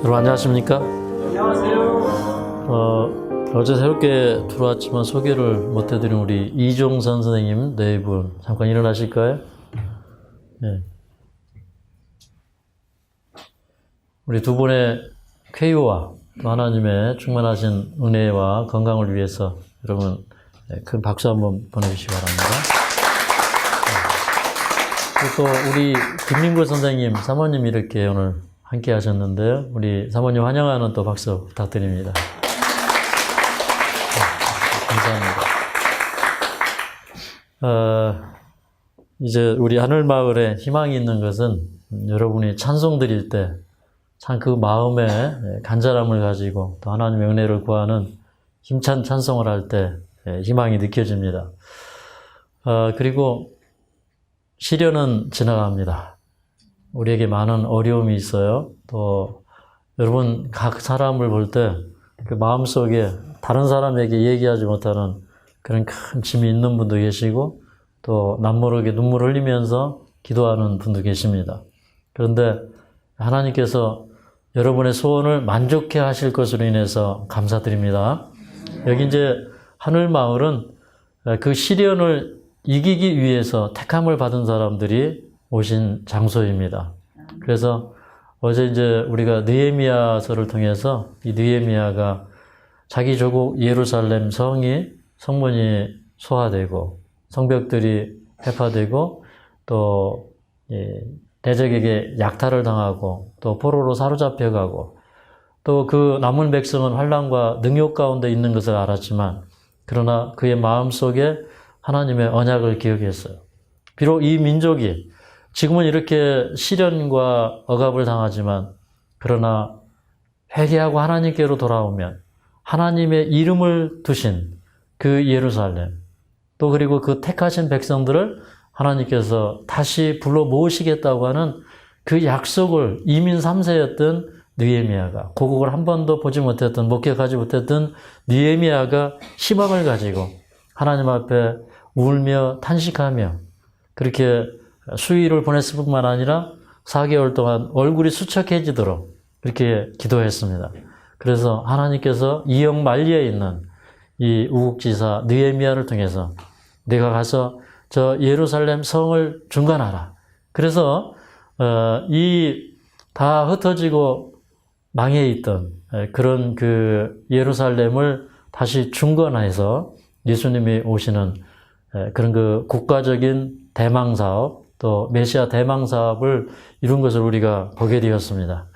여러분 안녕하십니까? 안녕하세요. 어제 새롭게 들어왔지만 소개를 못해드린 우리 이종선 선생님 네 분 잠깐 일어나실까요? 네. 우리 두 분의 쾌유와 또 하나님의 충만하신 은혜와 건강을 위해서 여러분 큰 박수 한번 보내주시기 바랍니다. 네. 또 우리 김민구 선생님, 사모님 이렇게 오늘 함께 하셨는데요. 우리 사모님 환영하는 또 박수 부탁드립니다. 네, 감사합니다. 이제 우리 하늘마을에 희망이 있는 것은 여러분이 찬송 드릴 때 참 그 마음에 간절함을 가지고 또 하나님의 은혜를 구하는 힘찬 찬송을 할 때 희망이 느껴집니다. 그리고 시련은 지나갑니다. 우리에게 많은 어려움이 있어요. 또 여러분 각 사람을 볼 때 그 마음속에 다른 사람에게 얘기하지 못하는 그런 큰 짐이 있는 분도 계시고 또 남모르게 눈물을 흘리면서 기도하는 분도 계십니다. 그런데 하나님께서 여러분의 소원을 만족해 하실 것으로 인해서 감사드립니다. 여기 이제 하늘마을은 그 시련을 이기기 위해서 택함을 받은 사람들이 오신 장소입니다. 그래서 어제 이제 우리가 느헤미야서를 통해서 이 느헤미야가 자기 조국 예루살렘 성문이 소화되고 성벽들이 회파되고 또 대적에게 약탈을 당하고 또 포로로 사로잡혀가고 또 그 남은 백성은 환난과 능욕 가운데 있는 것을 알았지만 그러나 그의 마음속에 하나님의 언약을 기억했어요. 비록 이 민족이 지금은 이렇게 시련과 억압을 당하지만 그러나 회개하고 하나님께로 돌아오면 하나님의 이름을 두신 그 예루살렘 또 그리고 그 택하신 백성들을 하나님께서 다시 불러 모으시겠다고 하는 그 약속을 이민 3세였던 느헤미야가 고국을 한 번도 보지 못했던 목격하지 못했던 느헤미야가 희망을 가지고 하나님 앞에 울며 탄식하며 그렇게 수일을 보냈을 뿐만 아니라 4개월 동안 얼굴이 수척해지도록 그렇게 기도했습니다. 그래서 하나님께서 이역만리에 있는 이 우국지사 느헤미야를 통해서 내가 가서 저 예루살렘 성을 중건하라. 그래서 이 다 흩어지고 망해 있던 그런 그 예루살렘을 다시 중건해서 예수님이 오시는 그런 그 국가적인 대망 사업 또 메시아 대망 사업을 이룬 것을 우리가 보게 되었습니다.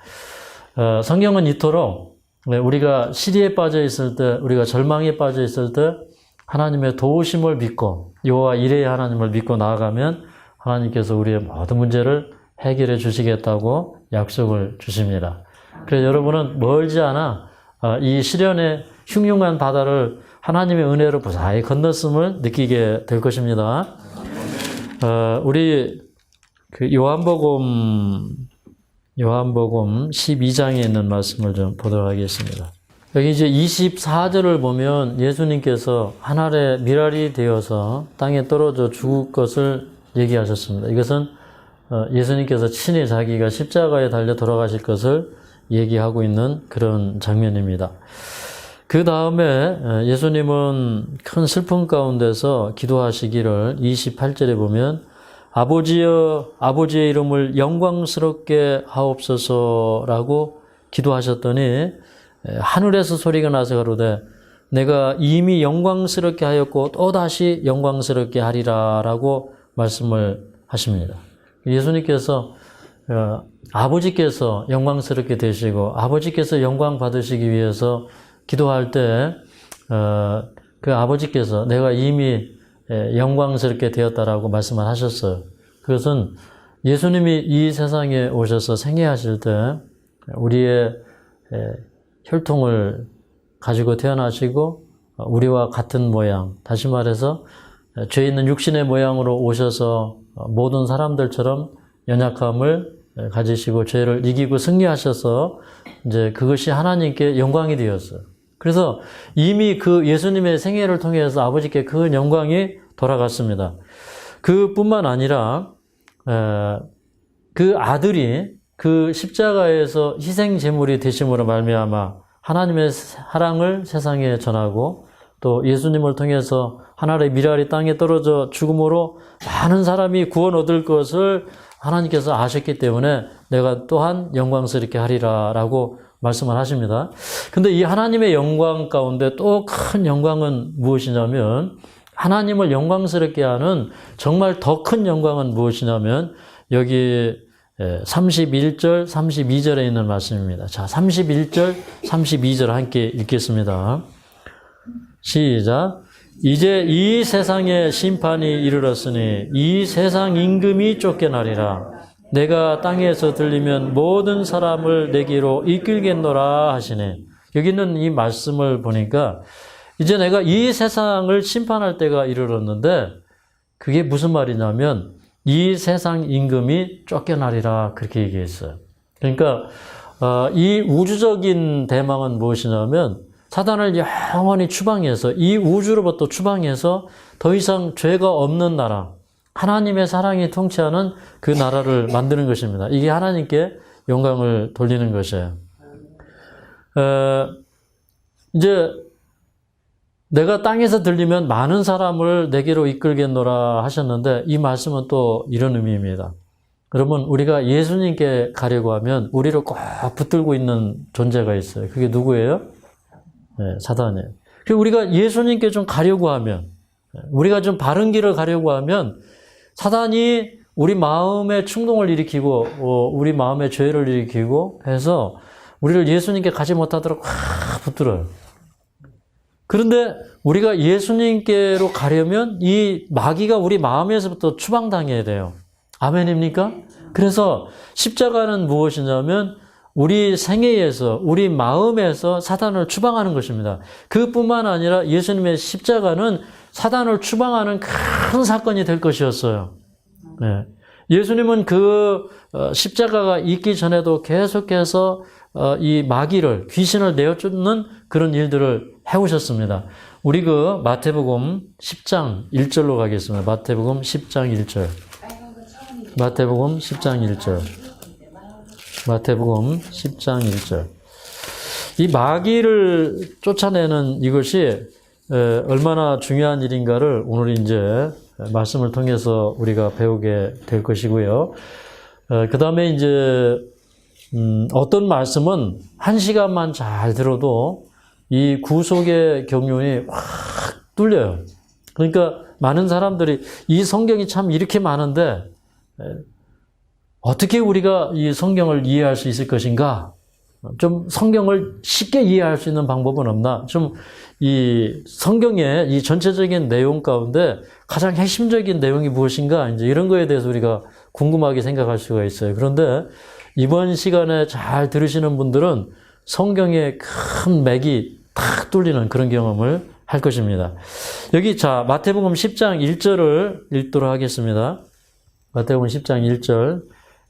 성경은 이토록 우리가 시리에 빠져 있을 때, 우리가 절망에 빠져 있을 때 하나님의 도우심을 믿고 여호와 이레의 하나님을 믿고 나아가면 하나님께서 우리의 모든 문제를 해결해 주시겠다고 약속을 주십니다. 그래서 여러분은 멀지 않아 이 시련의 흉흉한 바다를 하나님의 은혜로 무사히 건넜음을 느끼게 될 것입니다. 우리 그 요한복음 12장에 있는 말씀을 좀 보도록 하겠습니다. 여기 이제 24절을 보면 예수님께서 한 알의 밀알이 되어서 땅에 떨어져 죽을 것을 얘기하셨습니다. 이것은 예수님께서 친히 자기가 십자가에 달려 돌아가실 것을 얘기하고 있는 그런 장면입니다. 그 다음에 예수님은 큰 슬픔 가운데서 기도하시기를 28절에 보면 아버지여 아버지의 이름을 영광스럽게 하옵소서라고 기도하셨더니 하늘에서 소리가 나서 가로되 내가 이미 영광스럽게 하였고 또다시 영광스럽게 하리라 라고 말씀을 하십니다. 예수님께서 아버지께서 영광스럽게 되시고 아버지께서 영광 받으시기 위해서 기도할 때 그 아버지께서 내가 이미 영광스럽게 되었다라고 말씀을 하셨어요. 그것은 예수님이 이 세상에 오셔서 생애하실 때 우리의 혈통을 가지고 태어나시고 우리와 같은 모양, 다시 말해서 죄 있는 육신의 모양으로 오셔서 모든 사람들처럼 연약함을 가지시고 죄를 이기고 승리하셔서 이제 그것이 하나님께 영광이 되었어요. 그래서 이미 그 예수님의 생애를 통해서 아버지께 그 영광이 돌아갔습니다. 그뿐만 아니라 그 아들이 그 십자가에서 희생 제물이 되심으로 말미암아 하나님의 사랑을 세상에 전하고 또 예수님을 통해서 하나님의 미랄이 땅에 떨어져 죽음으로 많은 사람이 구원 얻을 것을 하나님께서 아셨기 때문에 내가 또한 영광스럽게 하리라 라고 말씀을 하십니다. 근데 이 하나님의 영광 가운데 또 큰 영광은 무엇이냐면 하나님을 영광스럽게 하는 정말 더 큰 영광은 무엇이냐면 여기 31절, 32절에 있는 말씀입니다. 자, 31절, 32절 함께 읽겠습니다. 시작. 이제 이 세상에 심판이 이르렀으니 이 세상 임금이 쫓겨나리라. 내가 땅에서 들리면 모든 사람을 내게로 이끌겠노라 하시네. 여기는 이 말씀을 보니까 이제 내가 이 세상을 심판할 때가 이르렀는데 그게 무슨 말이냐면 이 세상 임금이 쫓겨나리라 그렇게 얘기했어요. 그러니까 이 우주적인 대망은 무엇이냐면 사단을 영원히 추방해서 이 우주로부터 추방해서 더 이상 죄가 없는 나라, 하나님의 사랑이 통치하는 그 나라를 만드는 것입니다. 이게 하나님께 영광을 돌리는 것이에요. 이제 내가 땅에서 들리면 많은 사람을 내게로 이끌겠노라 하셨는데 이 말씀은 또 이런 의미입니다. 여러분, 우리가 예수님께 가려고 하면 우리를 꼭 붙들고 있는 존재가 있어요. 그게 누구예요? 네, 사단이에요. 그리고 우리가 예수님께 좀 가려고 하면, 우리가 좀 바른 길을 가려고 하면 사단이 우리 마음에 충동을 일으키고 우리 마음에 죄를 일으키고 해서 우리를 예수님께 가지 못하도록 확 붙들어요. 그런데 우리가 예수님께로 가려면 이 마귀가 우리 마음에서부터 추방당해야 돼요. 아멘입니까? 그래서 십자가는 무엇이냐면 우리 생애에서, 우리 마음에서 사단을 추방하는 것입니다. 그뿐만 아니라 예수님의 십자가는 사단을 추방하는 큰 사건이 될 것이었어요. 네. 예수님은 그 십자가가 있기 전에도 계속해서 이 마귀를, 귀신을 내어쫓는 그런 일들을 해오셨습니다. 우리 그 마태복음 10장 1절로 가겠습니다. 마태복음 10장 1절. 마태복음 10장 1절. 마태복음 10장 1절. 이 마귀를 쫓아내는 이것이 얼마나 중요한 일인가를 오늘 이제 말씀을 통해서 우리가 배우게 될 것이고요. 그 다음에 이제 어떤 말씀은 한 시간만 잘 들어도 이 구속의 경륜이 확 뚫려요. 그러니까 많은 사람들이 이 성경이 참 이렇게 많은데 어떻게 우리가 이 성경을 이해할 수 있을 것인가? 좀 성경을 쉽게 이해할 수 있는 방법은 없나? 좀 이 성경의 이 전체적인 내용 가운데 가장 핵심적인 내용이 무엇인가? 이제 이런 거에 대해서 우리가 궁금하게 생각할 수가 있어요. 그런데 이번 시간에 잘 들으시는 분들은 성경의 큰 맥이 탁 뚫리는 그런 경험을 할 것입니다. 여기 자, 마태복음 10장 1절을 읽도록 하겠습니다. 마태복음 10장 1절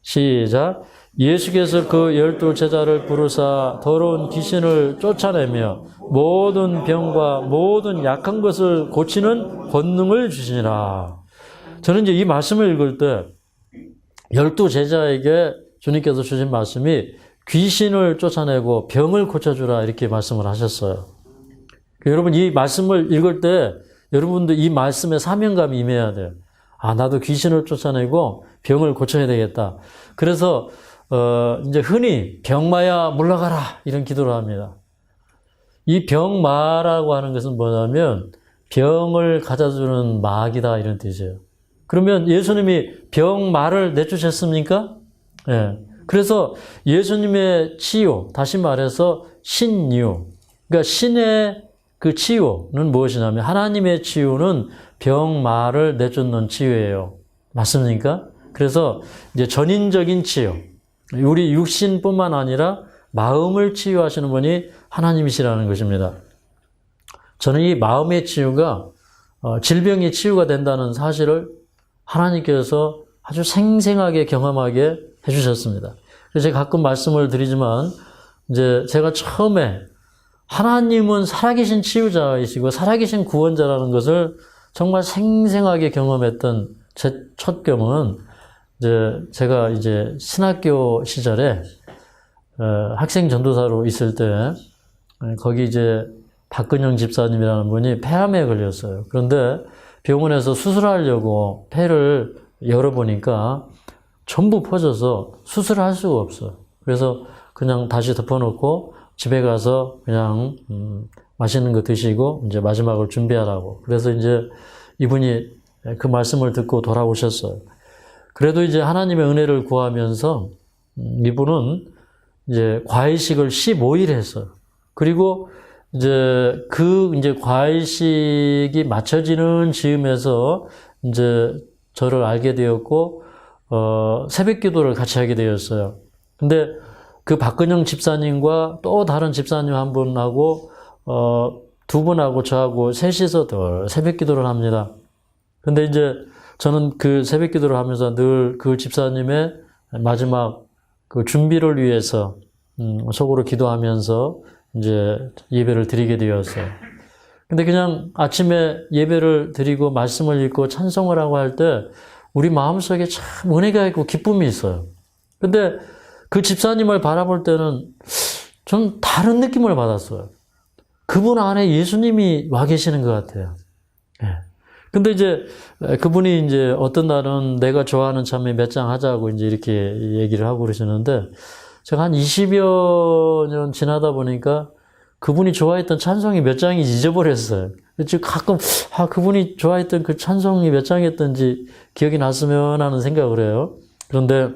시작. 예수께서 그 12 제자를 부르사 더러운 귀신을 쫓아내며 모든 병과 모든 약한 것을 고치는 권능을 주시니라. 저는 이제 이 말씀을 읽을 때 12 제자에게 주님께서 주신 말씀이 귀신을 쫓아내고 병을 고쳐주라 이렇게 말씀을 하셨어요. 여러분 이 말씀을 읽을 때 여러분도 이 말씀에 사명감이 임해야 돼요. 아, 나도 귀신을 쫓아내고 병을 고쳐야 되겠다. 그래서 이제 흔히 병마야 물러가라 이런 기도를 합니다. 이 병마라고 하는 것은 뭐냐면 병을 가져주는 마귀다 이런 뜻이에요. 그러면 예수님이 병마를 내쫓으셨습니까? 예. 그래서 예수님의 치유, 다시 말해서 신유, 그러니까 신의 그 치유는 무엇이냐면 하나님의 치유는 병마를 내쫓는 치유예요. 맞습니까? 그래서 이제 전인적인 치유, 우리 육신뿐만 아니라 마음을 치유하시는 분이 하나님이시라는 것입니다. 저는 이 마음의 치유가 질병이 치유가 된다는 사실을 하나님께서 아주 생생하게 경험하게 해주셨습니다. 그래서 제가 가끔 말씀을 드리지만 이제 제가 처음에 하나님은 살아계신 치유자이시고 살아계신 구원자라는 것을 정말 생생하게 경험했던 제 첫 경험은 이제 제가 이제 신학교 시절에 학생 전도사로 있을 때 거기 이제 박근영 집사님이라는 분이 폐암에 걸렸어요. 그런데 병원에서 수술하려고 폐를 열어보니까 전부 퍼져서 수술을 할 수가 없어요. 그래서 그냥 다시 덮어놓고 집에 가서 그냥 맛있는 거 드시고 이제 마지막을 준비하라고. 그래서 이제 이분이 그 말씀을 듣고 돌아오셨어요. 그래도 이제 하나님의 은혜를 구하면서 이분은 이제 과일식을 15일 했어요. 그리고 이제 이제 과일식이 맞춰지는 즈음에서 이제 저를 알게 되었고, 새벽 기도를 같이 하게 되었어요. 근데 그 박근영 집사님과 또 다른 집사님 한 분하고, 두 분하고 저하고 셋이서 새벽 기도를 합니다. 근데 이제 저는 그 새벽 기도를 하면서 늘 그 집사님의 마지막 그 준비를 위해서, 속으로 기도하면서 이제 예배를 드리게 되었어요. 근데 그냥 아침에 예배를 드리고 말씀을 읽고 찬송을 하고 할 때 우리 마음속에 참 은혜가 있고 기쁨이 있어요. 근데 그 집사님을 바라볼 때는 좀 다른 느낌을 받았어요. 그분 안에 예수님이 와 계시는 것 같아요. 예. 근데 이제 그분이 이제 어떤 날은 내가 좋아하는 찬미 몇 장 하자고 이제 이렇게 얘기를 하고 그러시는데 제가 한 20여 년 지나다 보니까 그분이 좋아했던 찬송이 몇 장인지 잊어버렸어요. 지금 가끔 그분이 좋아했던 그 찬송이 몇 장이었던지 기억이 났으면 하는 생각을 해요. 그런데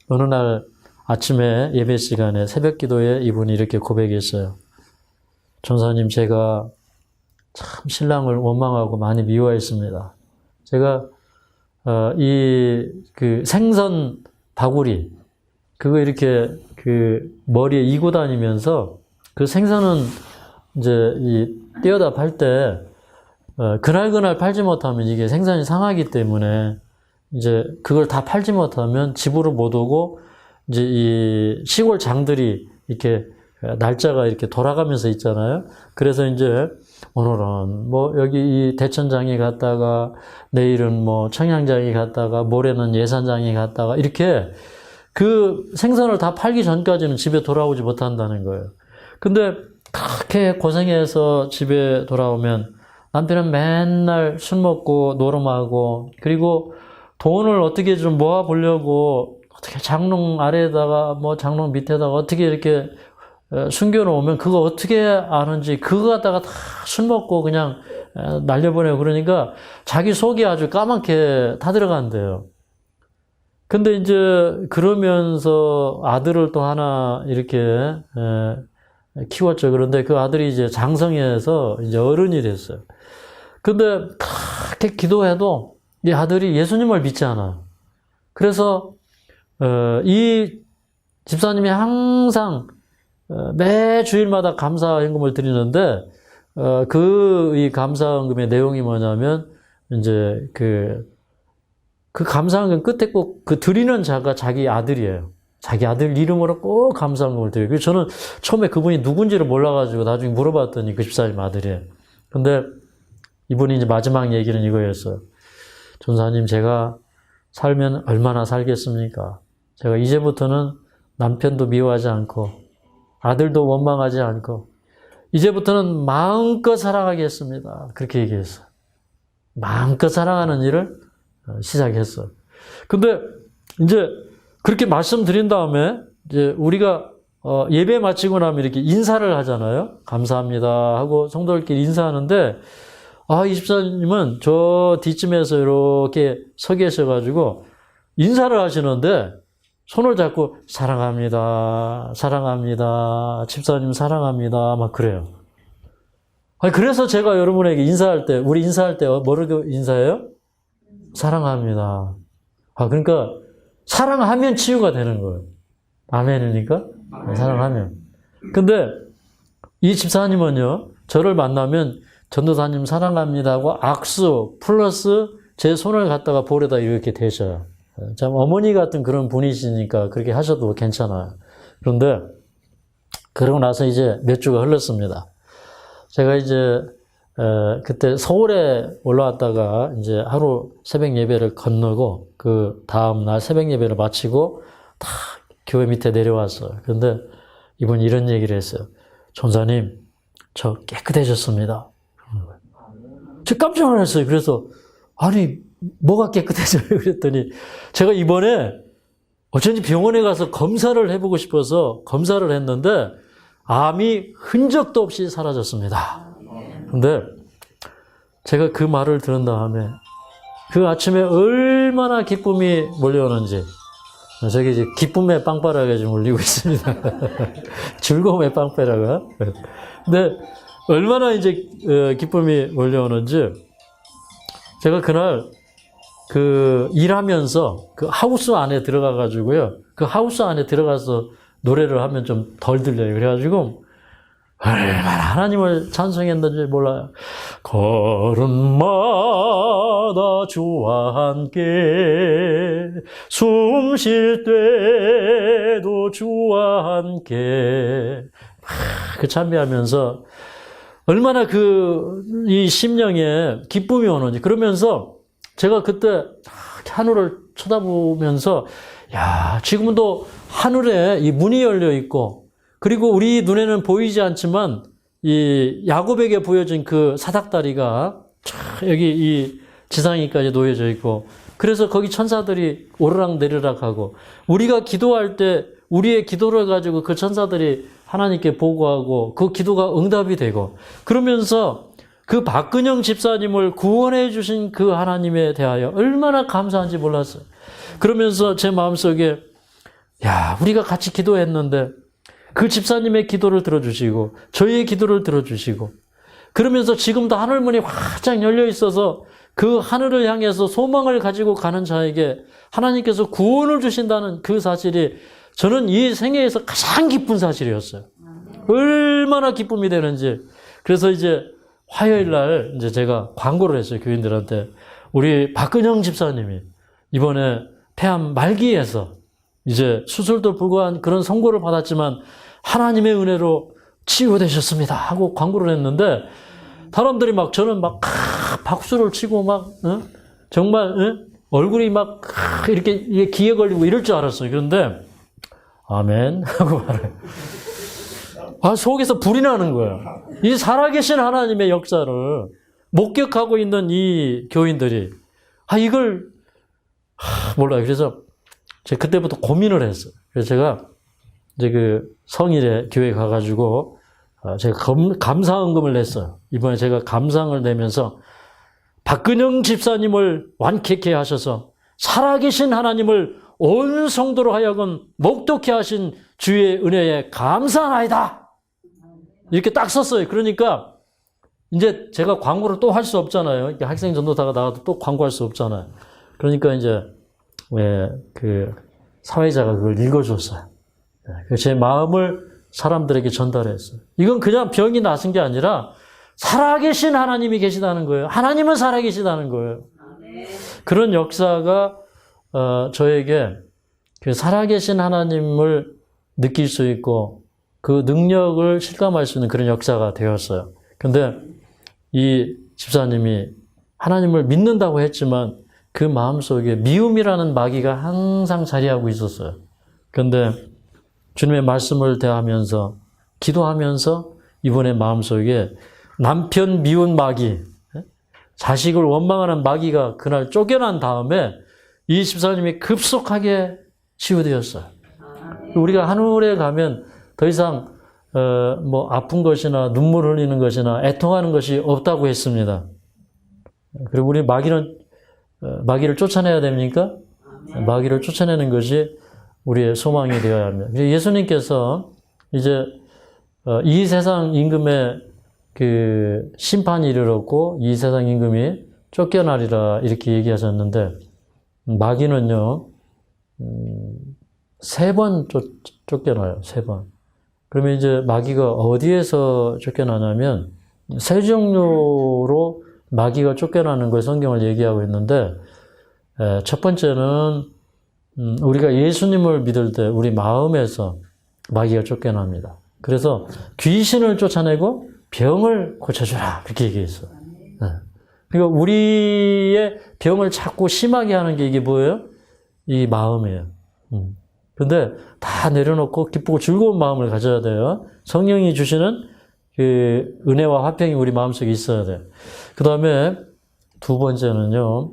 어느 날 아침에 예배 시간에 새벽 기도에 이분이 이렇게 고백했어요. 전사님, 제가 참 신랑을 원망하고 많이 미워했습니다. 제가 그 생선 바구리 그거 이렇게 그 머리에 이고 다니면서 그 생선은 이제 떼어다 팔 때 그날 팔지 못하면 이게 생선이 상하기 때문에 이제 그걸 다 팔지 못하면 집으로 못 오고 이제 이 시골 장들이 이렇게 날짜가 이렇게 돌아가면서 있잖아요. 그래서 이제 오늘은 뭐 여기 이 대천장에 갔다가 내일은 뭐 청양장에 갔다가 모레는 예산장에 갔다가 이렇게 그 생선을 다 팔기 전까지는 집에 돌아오지 못한다는 거예요. 근데 그렇게 고생해서 집에 돌아오면 남편은 맨날 술 먹고 노름하고 그리고 돈을 어떻게 좀 모아 보려고 어떻게 장롱 아래에다가 뭐 장롱 밑에다가 어떻게 이렇게 숨겨놓으면 그거 어떻게 아는지 그거 갖다가 다 술 먹고 그냥 날려보내고 그러니까 자기 속이 아주 까맣게 타들어간대요. 근데 이제 그러면서 아들을 또 하나 이렇게 키웠죠. 그런데 그 아들이 이제 장성해서 이제 어른이 됐어요. 근데 그렇게 기도해도 이 아들이 예수님을 믿지 않아요. 그래서 이 집사님이 항상 매 주일마다 감사헌금을 드리는데 이 감사헌금의 내용이 뭐냐면 이제 그 감사헌금 끝에 꼭 그 드리는 자가 자기 아들이에요. 자기 아들 이름으로 꼭 감사헌금을 드려요. 그래서 저는 처음에 그분이 누군지를 몰라가지고 나중에 물어봤더니 그 집사님 아들이에요. 근데 이분이 이제 마지막 얘기는 이거였어요. 전사님, 제가 살면 얼마나 살겠습니까? 제가 이제부터는 남편도 미워하지 않고 아들도 원망하지 않고 이제부터는 마음껏 살아가겠습니다. 그렇게 얘기했어요. 마음껏 살아가는 일을 시작했어요. 근데 이제 그렇게 말씀드린 다음에 이제 우리가 예배 마치고 나면 이렇게 인사를 하잖아요. 감사합니다 하고 성도들끼리 인사하는데 이 집사님은 저 뒷쯤에서 이렇게 서 계셔가지고 인사를 하시는데 손을 잡고 사랑합니다, 사랑합니다, 집사님 사랑합니다 막 그래요. 그래서 제가 여러분에게 인사할 때 우리 인사할 때 뭐라고 인사해요? 사랑합니다. 그러니까 사랑하면 치유가 되는 거예요. 아멘이니까 사랑하면. 근데 이 집사님은요, 저를 만나면 전도사님 사랑합니다 하고 악수 플러스 제 손을 갖다가 볼에다 이렇게 대셔요. 참 어머니 같은 그런 분이시니까 그렇게 하셔도 괜찮아요. 그런데 그러고 나서 이제 몇 주가 흘렀습니다. 제가 이제 그때 서울에 올라왔다가 이제 하루 새벽 예배를 건너고 그 다음 날 새벽 예배를 마치고 다 교회 밑에 내려왔어요. 그런데 이분이 이런 얘기를 했어요. 전사님, 저 깨끗해졌습니다. 저 깜짝 놀랐어요. 그래서 아니 뭐가 깨끗해져요? 그랬더니 제가 이번에 어쩐지 병원에 가서 검사를 해보고 싶어서 검사를 했는데 암이 흔적도 없이 사라졌습니다. 근데 제가 그 말을 들은 다음에 그 아침에 얼마나 기쁨이 몰려오는지 저기 이제 기쁨의 빵빠라가 지금 울리고 있습니다. 즐거움의 빵빠라가. 근데 얼마나 이제 기쁨이 몰려오는지 제가 그날 그 일하면서 그 하우스 안에 들어가 가지고요. 그 하우스 안에 들어가서 노래를 하면 좀 덜 들려요. 그래가지고 얼마나 하나님을 찬송했는지 몰라요. 걸음마다 주와 함께 숨 쉴 때도 주와 함께 그 찬미하면서 얼마나 이 심령에 기쁨이 오는지 그러면서 제가 그때 하늘을 쳐다보면서 야, 지금도 하늘에 이 문이 열려 있고 그리고 우리 눈에는 보이지 않지만 이 야곱에게 보여진 그 사닥다리가 여기 이 지상위까지 놓여져 있고 그래서 거기 천사들이 오르락 내리락 하고 우리가 기도할 때 우리의 기도를 가지고 그 천사들이 하나님께 보고하고 그 기도가 응답이 되고 그러면서 그 박근영 집사님을 구원해 주신 그 하나님에 대하여 얼마나 감사한지 몰랐어요. 그러면서 제 마음속에 야, 우리가 같이 기도했는데 그 집사님의 기도를 들어주시고 저희의 기도를 들어주시고 그러면서 지금도 하늘문이 활짝 열려 있어서 그 하늘을 향해서 소망을 가지고 가는 자에게 하나님께서 구원을 주신다는 그 사실이 저는 이 생애에서 가장 기쁜 사실이었어요. 얼마나 기쁨이 되는지. 그래서 이제 화요일 날 이제 제가 광고를 했어요. 교인들한테. 우리 박근영 집사님이 이번에 폐암 말기에서 이제 수술도 불구한 그런 선고를 받았지만 하나님의 은혜로 치유되셨습니다 하고 광고를 했는데 사람들이 막 저는 막 박수를 치고 막 정말 얼굴이 막 이렇게 기에 걸리고 이럴 줄 알았어요. 그런데 아멘 하고 말해요. 속에서 불이 나는 거예요. 이 살아계신 하나님의 역사를 목격하고 있는 이 교인들이 이걸 몰라요. 그래서 제가 그때부터 고민을 했어요. 그래서 제가 이제 그 성일에 교회 가가지고 제가 감사헌금을 냈어요. 이번에 제가 감사를 내면서 박근영 집사님을 완쾌케 하셔서 살아계신 하나님을 온 성도로 하여금 목독케 하신 주의 은혜에 감사하나이다. 이렇게 딱 썼어요. 그러니까 이제 제가 광고를 또 할 수 없잖아요. 학생 전도사가 나가도 또 광고할 수 없잖아요. 그러니까 이제 그 사회자가 그걸 읽어줬어요. 제 마음을 사람들에게 전달했어요. 이건 그냥 병이 나신 게 아니라 살아계신 하나님이 계시다는 거예요. 하나님은 살아계시다는 거예요. 그런 역사가 저에게 그 살아계신 하나님을 느낄 수 있고 그 능력을 실감할 수 있는 그런 역사가 되었어요. 근데 이 집사님이 하나님을 믿는다고 했지만 그 마음속에 미움이라는 마귀가 항상 자리하고 있었어요. 그런데 주님의 말씀을 대하면서 기도하면서 이번에 마음속에 남편 미운 마귀, 자식을 원망하는 마귀가 그날 쫓겨난 다음에 이 집사님이 급속하게 치유되었어요. 우리가 하늘에 가면 더 이상 뭐 아픈 것이나 눈물 흘리는 것이나 애통하는 것이 없다고 했습니다. 그리고 우리 마귀를 쫓아내야 됩니까? 마귀를 쫓아내는 것이 우리의 소망이 되어야 합니다. 예수님께서 이제 이 세상 임금의 그 심판이 이르렀고 이 세상 임금이 쫓겨나리라 이렇게 얘기하셨는데 마귀는요 3번 쫓겨나요. 3번. 그러면 이제 마귀가 어디에서 쫓겨나냐면 세 종류로 마귀가 쫓겨나는 걸 성경을 얘기하고 있는데 첫 번째는 우리가 예수님을 믿을 때 우리 마음에서 마귀가 쫓겨납니다. 그래서 귀신을 쫓아내고 병을 고쳐주라 그렇게 얘기했어요. 그러니까 우리의 병을 자꾸 심하게 하는 게 이게 뭐예요? 이 마음이에요. 근데 다 내려놓고 기쁘고 즐거운 마음을 가져야 돼요. 성령이 주시는 그 은혜와 화평이 우리 마음속에 있어야 돼요. 그 다음에 두 번째는요,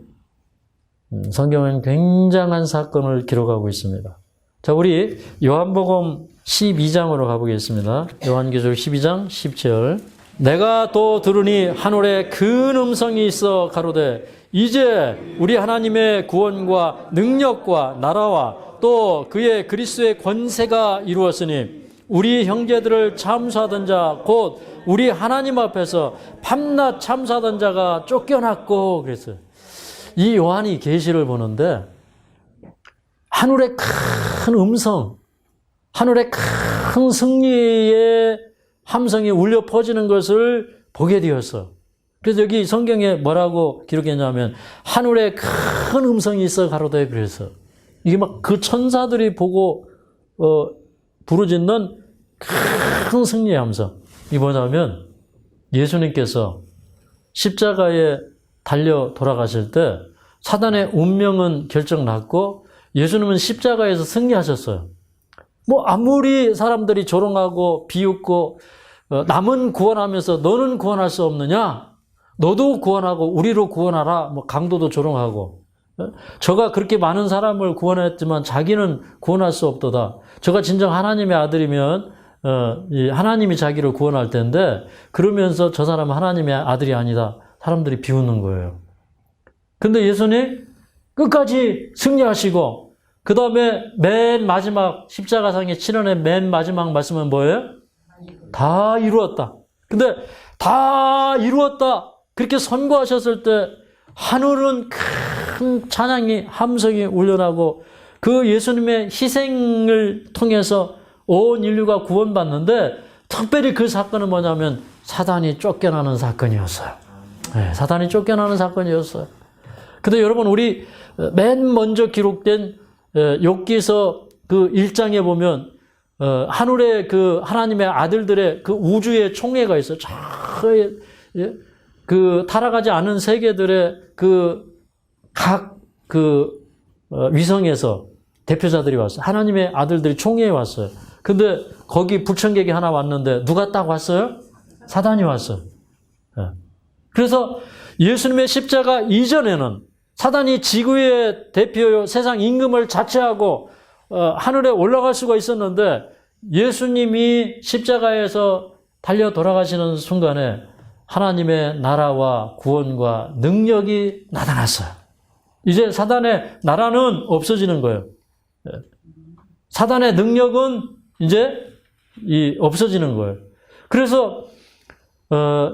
성경은 굉장한 사건을 기록하고 있습니다. 자, 우리 요한복음 12장으로 가보겠습니다. 요한계시록 12장 10절. 내가 또 들으니 하늘에 큰 음성이 있어 가로되 이제 우리 하나님의 구원과 능력과 나라와 또 그의 그리스도의 권세가 이루었으니 우리 형제들을 참수하던 자 곧 우리 하나님 앞에서 밤낮 참수하던 자가 쫓겨났고 그랬어요. 이 요한이 계시를 보는데 하늘의 큰 음성, 하늘의 큰 승리의 함성이 울려 퍼지는 것을 보게 되었어. 그래서 여기 성경에 뭐라고 기록했냐면 하늘에 큰 음성이 있어 가로되 그래서 이게 막 그 천사들이 보고 부르짖는 큰 승리의 함성. 이게 뭐냐면 예수님께서 십자가에 달려 돌아가실 때 사단의 운명은 결정났고 예수님은 십자가에서 승리하셨어요. 뭐 아무리 사람들이 조롱하고 비웃고 남은 구원하면서 너는 구원할 수 없느냐? 너도 구원하고 우리로 구원하라. 뭐 강도도 조롱하고 저가 그렇게 많은 사람을 구원했지만 자기는 구원할 수 없도다. 저가 진정 하나님의 아들이면 하나님이 자기를 구원할 텐데 그러면서 저 사람은 하나님의 아들이 아니다. 사람들이 비웃는 거예요. 근데 예수님 끝까지 승리하시고 그 다음에 맨 마지막 십자가상의 치료의 맨 마지막 말씀은 뭐예요? 다 이루었다. 근데 다 이루었다. 그렇게 선고하셨을 때 하늘은 큰 찬양이 함성이 울려나고 그 예수님의 희생을 통해서 온 인류가 구원받는데 특별히 그 사건은 뭐냐면 사단이 쫓겨나는 사건이었어요. 네, 사단이 쫓겨나는 사건이었어요. 근데 여러분 우리 맨 먼저 기록된 욥기서 그 1장에 보면 하늘에 그 하나님의 아들들의 그 우주의 총회가 있어요. 그 타락하지 않은 세계들의 각 위성에서 대표자들이 왔어요. 하나님의 아들들이 총회에 왔어요. 근데 거기 불청객이 하나 왔는데 누가 딱 왔어요? 사단이 왔어요. 그래서 예수님의 십자가 이전에는 사단이 지구의 대표 세상 임금을 자체하고 하늘에 올라갈 수가 있었는데 예수님이 십자가에서 달려 돌아가시는 순간에 하나님의 나라와 구원과 능력이 나타났어요. 이제 사단의 나라는 없어지는 거예요. 사단의 능력은 이제 없어지는 거예요. 그래서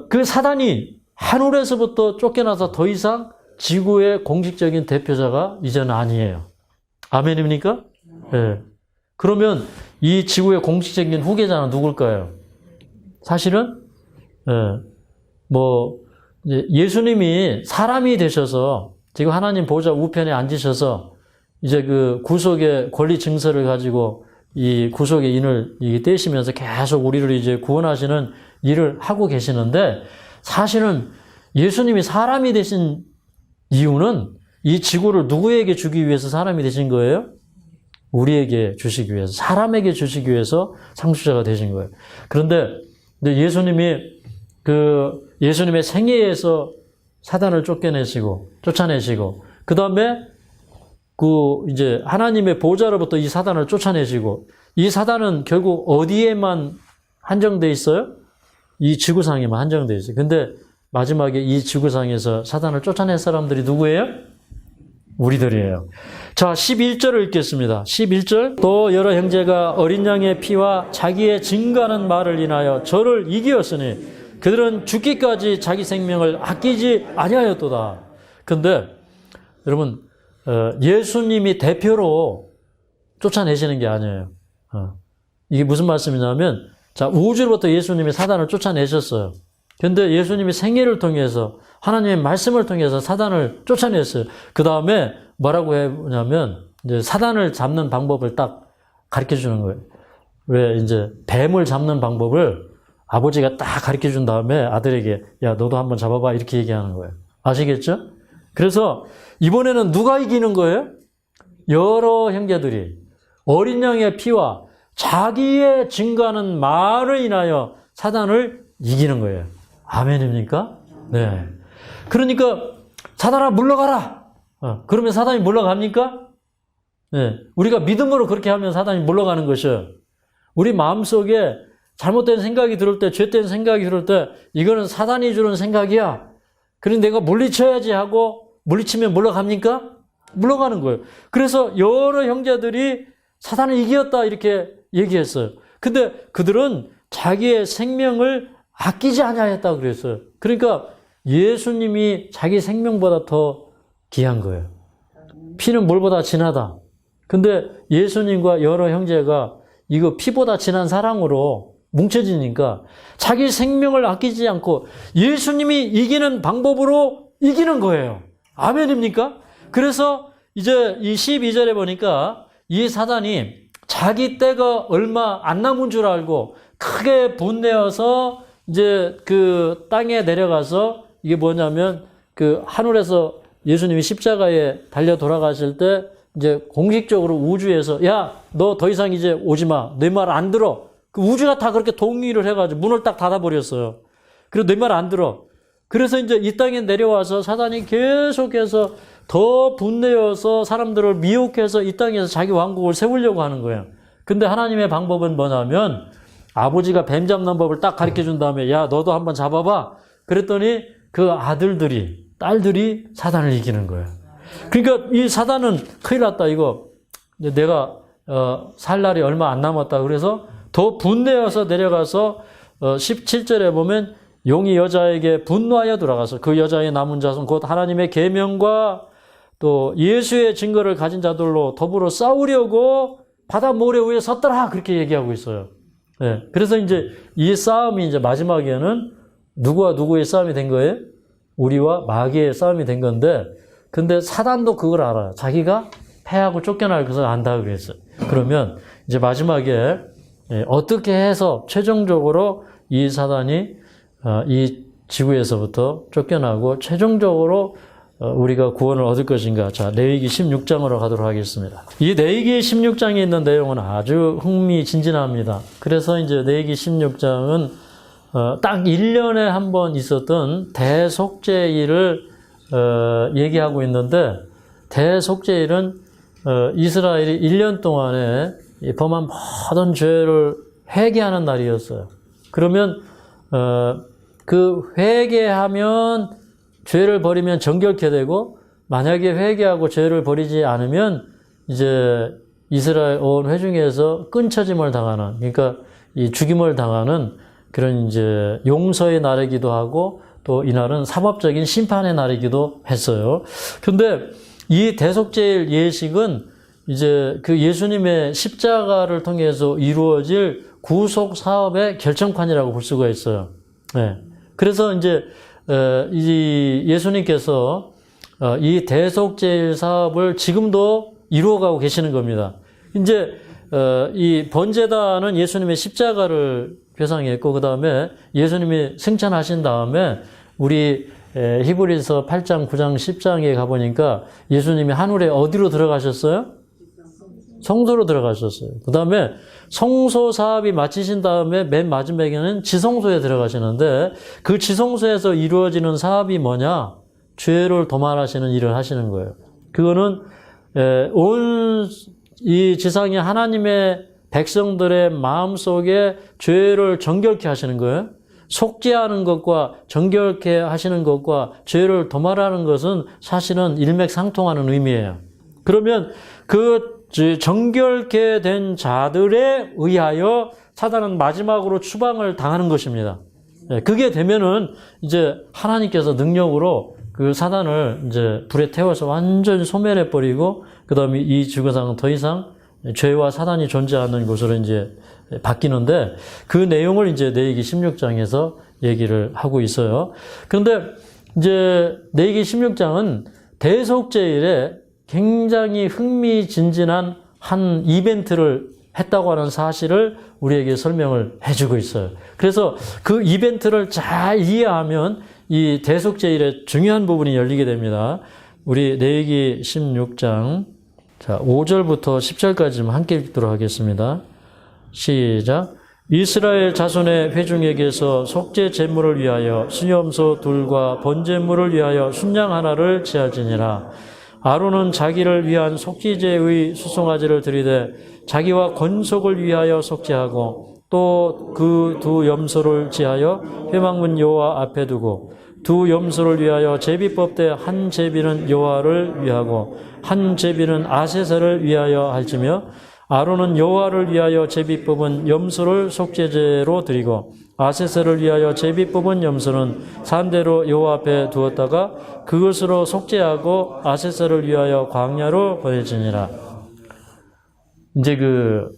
그 사단이 하늘에서부터 쫓겨나서 더 이상 지구의 공식적인 대표자가 이제는 아니에요. 아멘입니까? 네. 그러면 이 지구의 공식적인 후계자는 누굴까요? 사실은 예수님이 사람이 되셔서 지금 하나님 보좌 우편에 앉으셔서 이제 그 구속의 권리 증서를 가지고 이 구속의 인을 떼시면서 계속 우리를 이제 구원하시는 일을 하고 계시는데 사실은 예수님이 사람이 되신 이유는 이 지구를 누구에게 주기 위해서 사람이 되신 거예요? 우리에게 주시기 위해서, 사람에게 주시기 위해서 상주자가 되신 거예요. 그런데 예수님이 예수님의 생애에서 사단을 쫓아내시고, 그 다음에 이제 하나님의 보좌로부터 이 사단을 쫓아내시고, 이 사단은 결국 어디에만 한정돼 있어요? 이 지구상에만 한정돼 있어요. 근데 마지막에 이 지구상에서 사단을 쫓아낸 사람들이 누구예요? 우리들이에요. 자, 11절을 읽겠습니다. 11절. 또 여러 형제가 어린 양의 피와 자기의 증거하는 말을 인하여 저를 이기었으니 그들은 죽기까지 자기 생명을 아끼지 아니하였도다. 근데 여러분 예수님이 대표로 쫓아내시는 게 아니에요. 이게 무슨 말씀이냐면 자, 우주로부터 예수님이 사단을 쫓아내셨어요. 그런데 예수님이 생애를 통해서 하나님의 말씀을 통해서 사단을 쫓아냈어요. 그 다음에 뭐라고 해보냐면 이제 사단을 잡는 방법을 딱 가르쳐 주는 거예요. 왜 이제 뱀을 잡는 방법을 아버지가 딱 가르쳐 준 다음에 아들에게 야 너도 한번 잡아봐 이렇게 얘기하는 거예요. 아시겠죠? 그래서 이번에는 누가 이기는 거예요? 여러 형제들이 어린 양의 피와 자기의 증거하는 말을 인하여 사단을 이기는 거예요. 아멘입니까? 네. 그러니까 사단아 물러가라. 그러면 사단이 물러갑니까? 네. 우리가 믿음으로 그렇게 하면 사단이 물러가는 것이에요. 우리 마음속에 잘못된 생각이 들을 때, 죄된 생각이 들을 때 이거는 사단이 주는 생각이야. 그런데 내가 물리쳐야지 하고 물리치면 물러갑니까? 물러가는 거예요. 그래서 여러 형제들이 사단을 이겼다 이렇게 얘기했어요. 근데 그들은 자기의 생명을 아끼지 아니하였다고 그랬어요. 그러니까 예수님이 자기 생명보다 더 귀한 거예요. 피는 물보다 진하다. 근데 예수님과 여러 형제가 이거 피보다 진한 사랑으로 뭉쳐지니까 자기 생명을 아끼지 않고 예수님이 이기는 방법으로 이기는 거예요. 아멘입니까? 그래서 이제 이 12절에 보니까 이 사단이 자기 때가 얼마 안 남은 줄 알고 크게 분내어서 이제 그 땅에 내려가서 이게 뭐냐면 그 하늘에서 예수님이 십자가에 달려 돌아가실 때 이제 공식적으로 우주에서 야, 너 더 이상 이제 오지 마. 내 말 안 들어. 그 우주가 다 그렇게 동의를 해가지고 문을 딱 닫아버렸어요. 그리고 내 말 안 들어. 그래서 이제 이 땅에 내려와서 사단이 계속해서 더 분내어서 사람들을 미혹해서 이 땅에서 자기 왕국을 세우려고 하는 거예요. 근데 하나님의 방법은 뭐냐면 아버지가 뱀 잡는 법을 딱 가르쳐 준 다음에 야, 너도 한번 잡아봐. 그랬더니 그 아들들이, 딸들이 사단을 이기는 거예요. 그러니까 이 사단은 큰일 났다, 이거. 내가 살 날이 얼마 안 남았다. 그래서 더 분내어서 내려가서 17절에 보면 용이 여자에게 분노하여 돌아가서 그 여자의 남은 자손 곧 하나님의 계명과 또 예수의 증거를 가진 자들로 더불어 싸우려고 바다 모래 위에 섰더라 그렇게 얘기하고 있어요. 네. 그래서 이제 이 싸움이 이제 마지막에는 누구와 누구의 싸움이 된 거예요? 우리와 마귀의 싸움이 된 건데, 근데 사단도 그걸 알아요. 자기가 패하고 쫓겨날 것을 안다 그랬어요. 그러면 이제 마지막에 어떻게 해서 최종적으로 이 사단이 이 지구에서부터 쫓겨나고 최종적으로 우리가 구원을 얻을 것인가. 자, 레위기 16장으로 가도록 하겠습니다. 이 레위기 16장에 있는 내용은 아주 흥미진진합니다. 그래서 이제 레위기 16장은 딱 1년에 한 번 있었던 대속죄일을 얘기하고 있는데, 대속죄일은 이스라엘이 1년 동안에 범한 모든 죄를 회개하는 날이었어요. 그러면 그 회개하면 죄를 버리면 정결케 되고, 만약에 회개하고 죄를 버리지 않으면 이제 이스라엘 온 회중에서 끊쳐짐을 당하는, 그러니까 이 죽임을 당하는 그런 이제 용서의 날이기도 하고, 또 이날은 사법적인 심판의 날이기도 했어요. 근데 이 대속죄일 예식은 이제 그 예수님의 십자가를 통해서 이루어질 구속 사업의 결정판이라고 볼 수가 있어요. 네. 그래서 이제 이 예수님께서 이 대속죄일 사업을 지금도 이루어가고 계시는 겁니다. 이제 이 번제단은 예수님의 십자가를 표상했고, 그 다음에 예수님이 승천하신 다음에 우리 히브리서 8장, 9장, 10장에 가보니까 예수님이 하늘에 어디로 들어가셨어요? 성소로 들어가셨어요. 그 다음에 성소 사업이 마치신 다음에 맨 마지막에는 지성소에 들어가시는데, 그 지성소에서 이루어지는 사업이 뭐냐? 죄를 도말하시는 일을 하시는 거예요. 그거는 온 이 지상에 하나님의 백성들의 마음속에 죄를 정결케 하시는 거예요. 속죄하는 것과 정결케 하시는 것과 죄를 도말하는 것은 사실은 일맥상통하는 의미예요. 그러면 그 정결케 된 자들에 의하여 사단은 마지막으로 추방을 당하는 것입니다. 그게 되면은 이제 하나님께서 능력으로 그 사단을 이제 불에 태워서 완전히 소멸해 버리고, 그 다음에 이 지구상은 더 이상 죄와 사단이 존재하는 곳으로 이제 바뀌는데, 그 내용을 이제 레위기 16장에서 얘기를 하고 있어요. 그런데 이제 레위기 16장은 대속죄일에 굉장히 흥미진진한 한 이벤트를 했다고 하는 사실을 우리에게 설명을 해주고 있어요. 그래서 그 이벤트를 잘 이해하면 이 대속제일의 중요한 부분이 열리게 됩니다. 우리 레위기 16장 자 5절부터 10절까지 함께 읽도록 하겠습니다. 시작. 이스라엘 자손의 회중에게서 속죄 제물을 위하여 순염소 둘과 번제물을 위하여 순양 하나를 제할지니라. 아론은 자기를 위한 속죄제의 수송아지를 드리되 자기와 권속을 위하여 속죄하고 또 그 두 염소를 지하여 회막문 여호와 앞에 두고 두 염소를 위하여 제비법대 한 제비는 여호와를 위하고 한 제비는 아세사를 위하여 할지며 아론은 여호와를 위하여 제비 뽑은 염소를 속죄제로 드리고 아세사를 위하여 제비 뽑은 염소는 산대로 여호와 앞에 두었다가 그것으로 속죄하고 아세사를 위하여 광야로 보내지니라. 이제 그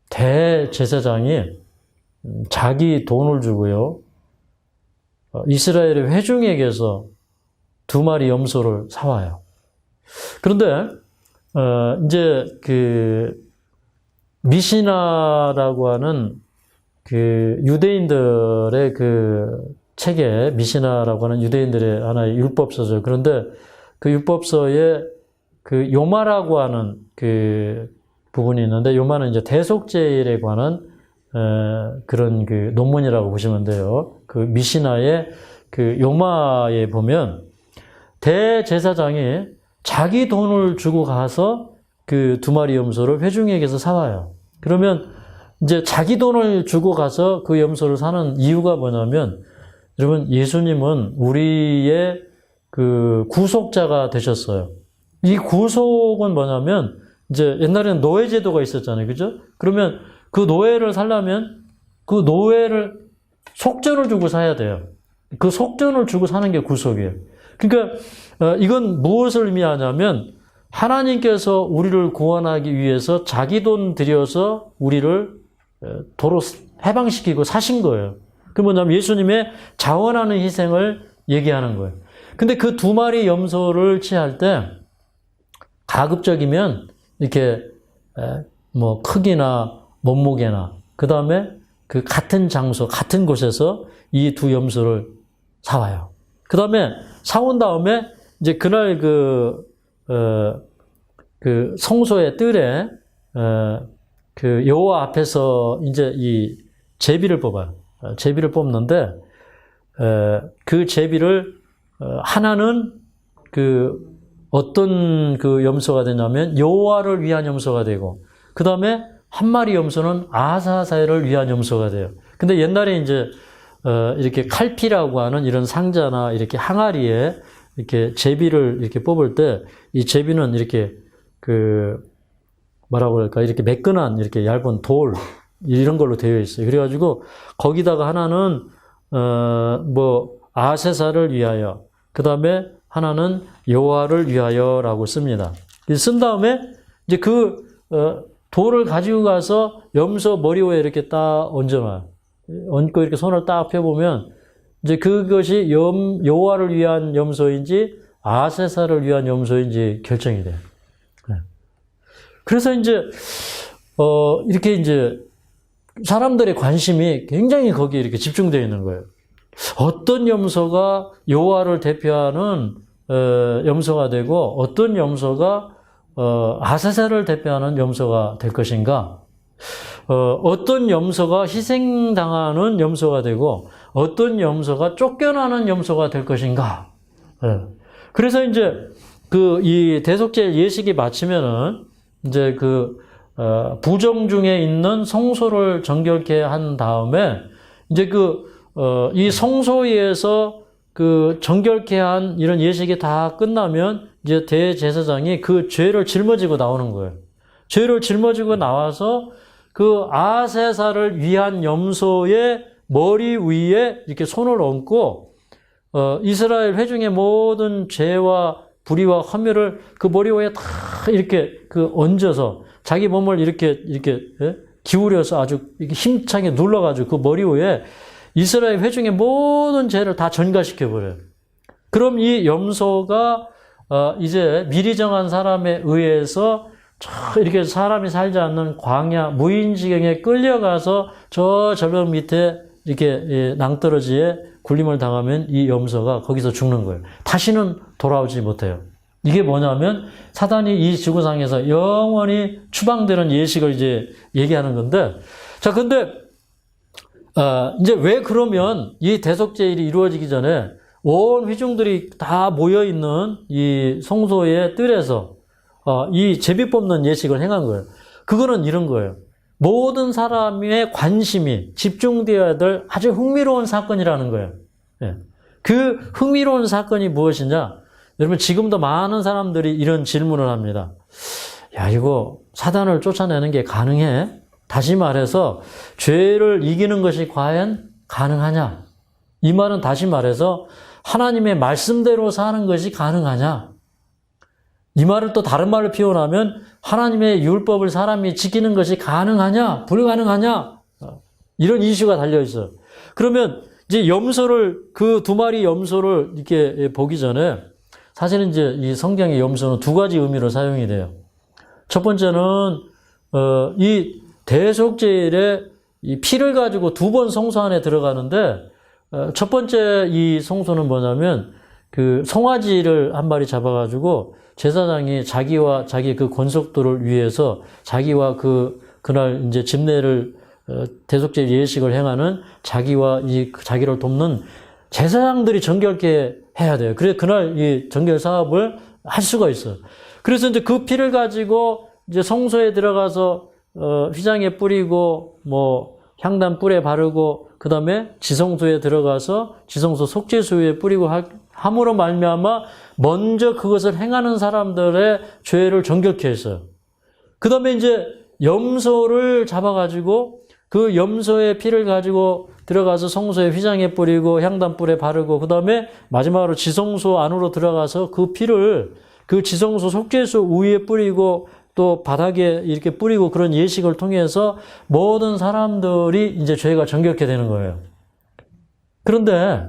대제사장이 자기 돈을 주고요. 이스라엘의 회중에게서 2마리 염소를 사와요. 그런데 이제 그 미시나라고 하는 그 유대인들의 그 책에 미시나라고 하는 유대인들의 하나의 율법서죠. 그런데 그 율법서에 그 요마라고 하는 그 부분이 있는데 요마는 이제 대속제일에 관한 그런 그 논문이라고 보시면 돼요. 그 미시나의 그 요마에 보면 대제사장이 자기 돈을 주고 가서 그 2마리 염소를 회중에게서 사와요. 그러면 이제 자기 돈을 주고 가서 그 염소를 사는 이유가 뭐냐면 여러분 예수님은 우리의 그 구속자가 되셨어요. 이 구속은 뭐냐면 이제 옛날에는 노예제도가 있었잖아요. 그죠? 그러면 그 노예를 살려면 그 노예를 속전을 주고 사야 돼요. 그 속전을 주고 사는 게 구속이에요. 그러니까 이건 무엇을 의미하냐면 하나님께서 우리를 구원하기 위해서 자기 돈 들여서 우리를 도로 해방시키고 사신 거예요. 그 뭐냐면 예수님의 자원하는 희생을 얘기하는 거예요. 근데 그 2마리 염소를 취할 때 가급적이면 이렇게 뭐 크기나 몸무게나 그 다음에 그 같은 장소, 같은 곳에서 이 2 염소를 사와요. 그 다음에 사온 다음에 이제 그날 그 성소의 뜰에 그 여호와 앞에서 이제 이 제비를 뽑아요. 제비를 뽑는데 그 제비를 하나는 그 어떤 그 염소가 되냐면 여호와를 위한 염소가 되고 그 다음에 1마리 염소는 아사사를 위한 염소가 돼요. 근데 옛날에 이제 이렇게 칼피라고 하는 이런 상자나 이렇게 항아리에 이렇게 제비를 이렇게 뽑을 때 이 제비는 이렇게 그 뭐라고 할까 이렇게 매끈한 이렇게 얇은 돌 이런 걸로 되어 있어요. 그래가지고 거기다가 하나는 뭐 아세사를 위하여 그 다음에 하나는 여호와를 위하여라고 씁니다. 쓴 다음에 이제 그 돌을 가지고 가서 염소 머리 위에 이렇게 딱 얹어놔요. 얹고 이렇게 손을 딱 펴보면 이제 그것이 여호와를 위한 염소인지 아세사를 위한 염소인지 결정이 돼요. 그래서 이제 이렇게 이제 사람들의 관심이 굉장히 거기에 이렇게 집중되어 있는 거예요. 어떤 염소가 여호와를 대표하는 염소가 되고 어떤 염소가 아세사를 대표하는 염소가 될 것인가? 어떤 염소가 희생당하는 염소가 되고 어떤 염소가 쫓겨나는 염소가 될 것인가? 그래서 이제 이 대속죄 예식이 마치면은 이제 부정 중에 있는 성소를 정결케 한 다음에 이제 이 성소에서 정결케 한 이런 예식이 다 끝나면 이제 대제사장이 그 죄를 짊어지고 나오는 거예요. 죄를 짊어지고 나와서 그 아세사를 위한 염소의 머리 위에 이렇게 손을 얹고 이스라엘 회중의 모든 죄와 불의와 허물을 그 머리 위에 다 이렇게 얹어서 자기 몸을 이렇게 기울여서 아주 이렇게 힘차게 눌러가지고 그 머리 위에 이스라엘 회중의 모든 죄를 다 전가시켜 버려요. 그럼 이 염소가 이제 미리 정한 사람에 의해서 이렇게 사람이 살지 않는 광야 무인지경에 끌려가서 저 절벽 밑에 이렇게 낭떠러지에 굴림을 당하면 이 염소가 거기서 죽는 거예요. 다시는 돌아오지 못해요. 이게 뭐냐면 사단이 이 지구상에서 영원히 추방되는 예식을 이제 얘기하는 건데, 자, 근데 이제 왜 그러면 이 대속제일이 이루어지기 전에 온 회중들이 다 모여 있는 이 성소의 뜰에서 이 제비 뽑는 예식을 행한 거예요. 그거는 이런 거예요. 모든 사람의 관심이 집중되어야 될 아주 흥미로운 사건이라는 거예요. 예. 그 흥미로운 사건이 무엇이냐? 여러분, 지금도 많은 사람들이 이런 질문을 합니다. 야, 이거 사단을 쫓아내는 게 가능해? 다시 말해서 죄를 이기는 것이 과연 가능하냐? 이 말은 다시 말해서 하나님의 말씀대로 사는 것이 가능하냐? 이 말을 또 다른 말로 표현하면 하나님의 율법을 사람이 지키는 것이 가능하냐? 불가능하냐? 이런 이슈가 달려있어요. 그러면 이제 염소를, 그 두 마리 염소를 이렇게 보기 전에 사실은 이제 이 성경의 염소는 두 가지 의미로 사용이 돼요. 첫 번째는, 이 대속제일에 이 피를 가지고 두 번 성소 안에 들어가는데, 첫 번째 이 성소는 뭐냐면, 그 송아지를 한 마리 잡아가지고 제사장이 자기와 자기 그 권속도를 위해서 자기와 그날 이제 집례를 대속제 예식을 행하는 자기와 자기를 돕는 제사장들이 정결케 해야 돼요. 그래서 그날 이 정결 사업을 할 수가 있어요. 그래서 이제 그 피를 가지고 이제 성소에 들어가서 휘장에 뿌리고 뭐 향단 뿔에 바르고 그다음에 지성소에 들어가서 지성소 속죄수에 뿌리고 함으로 말미암아 먼저 그것을 행하는 사람들의 죄를 정결케 했어요. 그다음에 이제 염소를 잡아가지고 그 염소의 피를 가지고 들어가서 성소에 휘장에 뿌리고 향단 뿔에 바르고 그다음에 마지막으로 지성소 안으로 들어가서 그 피를 그 지성소 속죄수 위에 뿌리고 또 바닥에 이렇게 뿌리고 그런 예식을 통해서 모든 사람들이 이제 죄가 정결케 되는 거예요. 그런데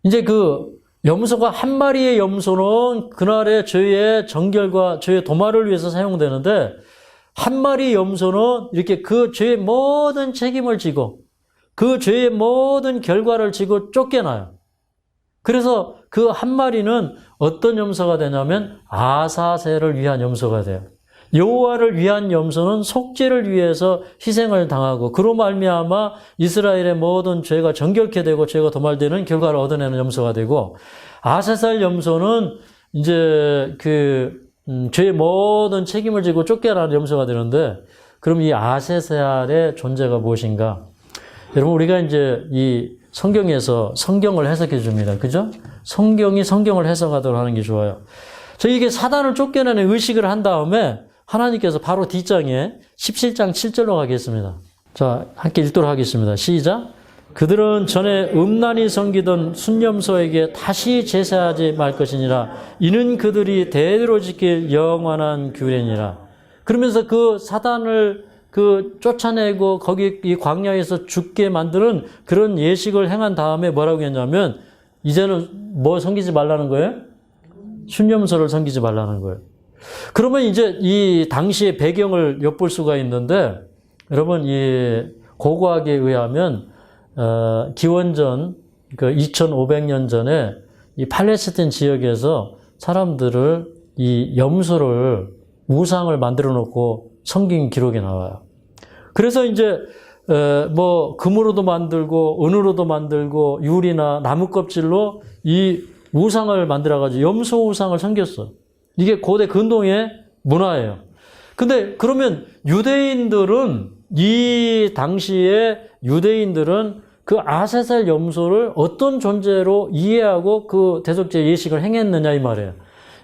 이제 그 염소가 한 마리의 염소는 그날의 죄의 정결과 죄의 도말을 위해서 사용되는데 한 마리 염소는 이렇게 그 죄의 모든 책임을 지고 그 죄의 모든 결과를 지고 쫓겨나요. 그래서 그 한 마리는 어떤 염소가 되냐면 아사세를 위한 염소가 돼요. 여호와를 위한 염소는 속죄를 위해서 희생을 당하고 그로 말미암아 이스라엘의 모든 죄가 정결케 되고 죄가 도말되는 결과를 얻어내는 염소가 되고 아사살 염소는 이제 죄의 모든 책임을 지고 쫓겨나는 염소가 되는데 그럼 이 아세살의 존재가 무엇인가? 여러분 우리가 이제 이 성경에서 성경을 해석해 줍니다. 그죠? 성경이 성경을 해석하도록 하는 게 좋아요. 이게 사단을 쫓겨내는 의식을 한 다음에 하나님께서 바로 뒷장에 17장 7절로 가겠습니다. 자, 함께 읽도록 하겠습니다. 시작. 그들은 전에 음란히 섬기던 순염소에게 다시 제사하지 말 것이니라. 이는 그들이 대대로 지킬 영원한 규례니라. 그러면서 그 사단을 쫓아내고 거기 이 광야에서 죽게 만드는 그런 예식을 행한 다음에 뭐라고 했냐면 이제는 뭐 섬기지 말라는 거예요? 순염소를 섬기지 말라는 거예요. 그러면 이제 이 당시의 배경을 엿볼 수가 있는데 여러분 이 고고학에 의하면 기원전 2500년 전에 이 팔레스타인 지역에서 사람들을 이 염소를 우상을 만들어 놓고 성경 기록에 나와요. 그래서 이제 뭐 금으로도 만들고 은으로도 만들고 유리나 나무 껍질로 이 우상을 만들어가지고 염소 우상을 섬겼어. 이게 고대 근동의 문화예요. 근데 그러면 유대인들은 이 당시에 유대인들은 그 아세살 염소를 어떤 존재로 이해하고 그 대속제 예식을 행했느냐 이 말이에요.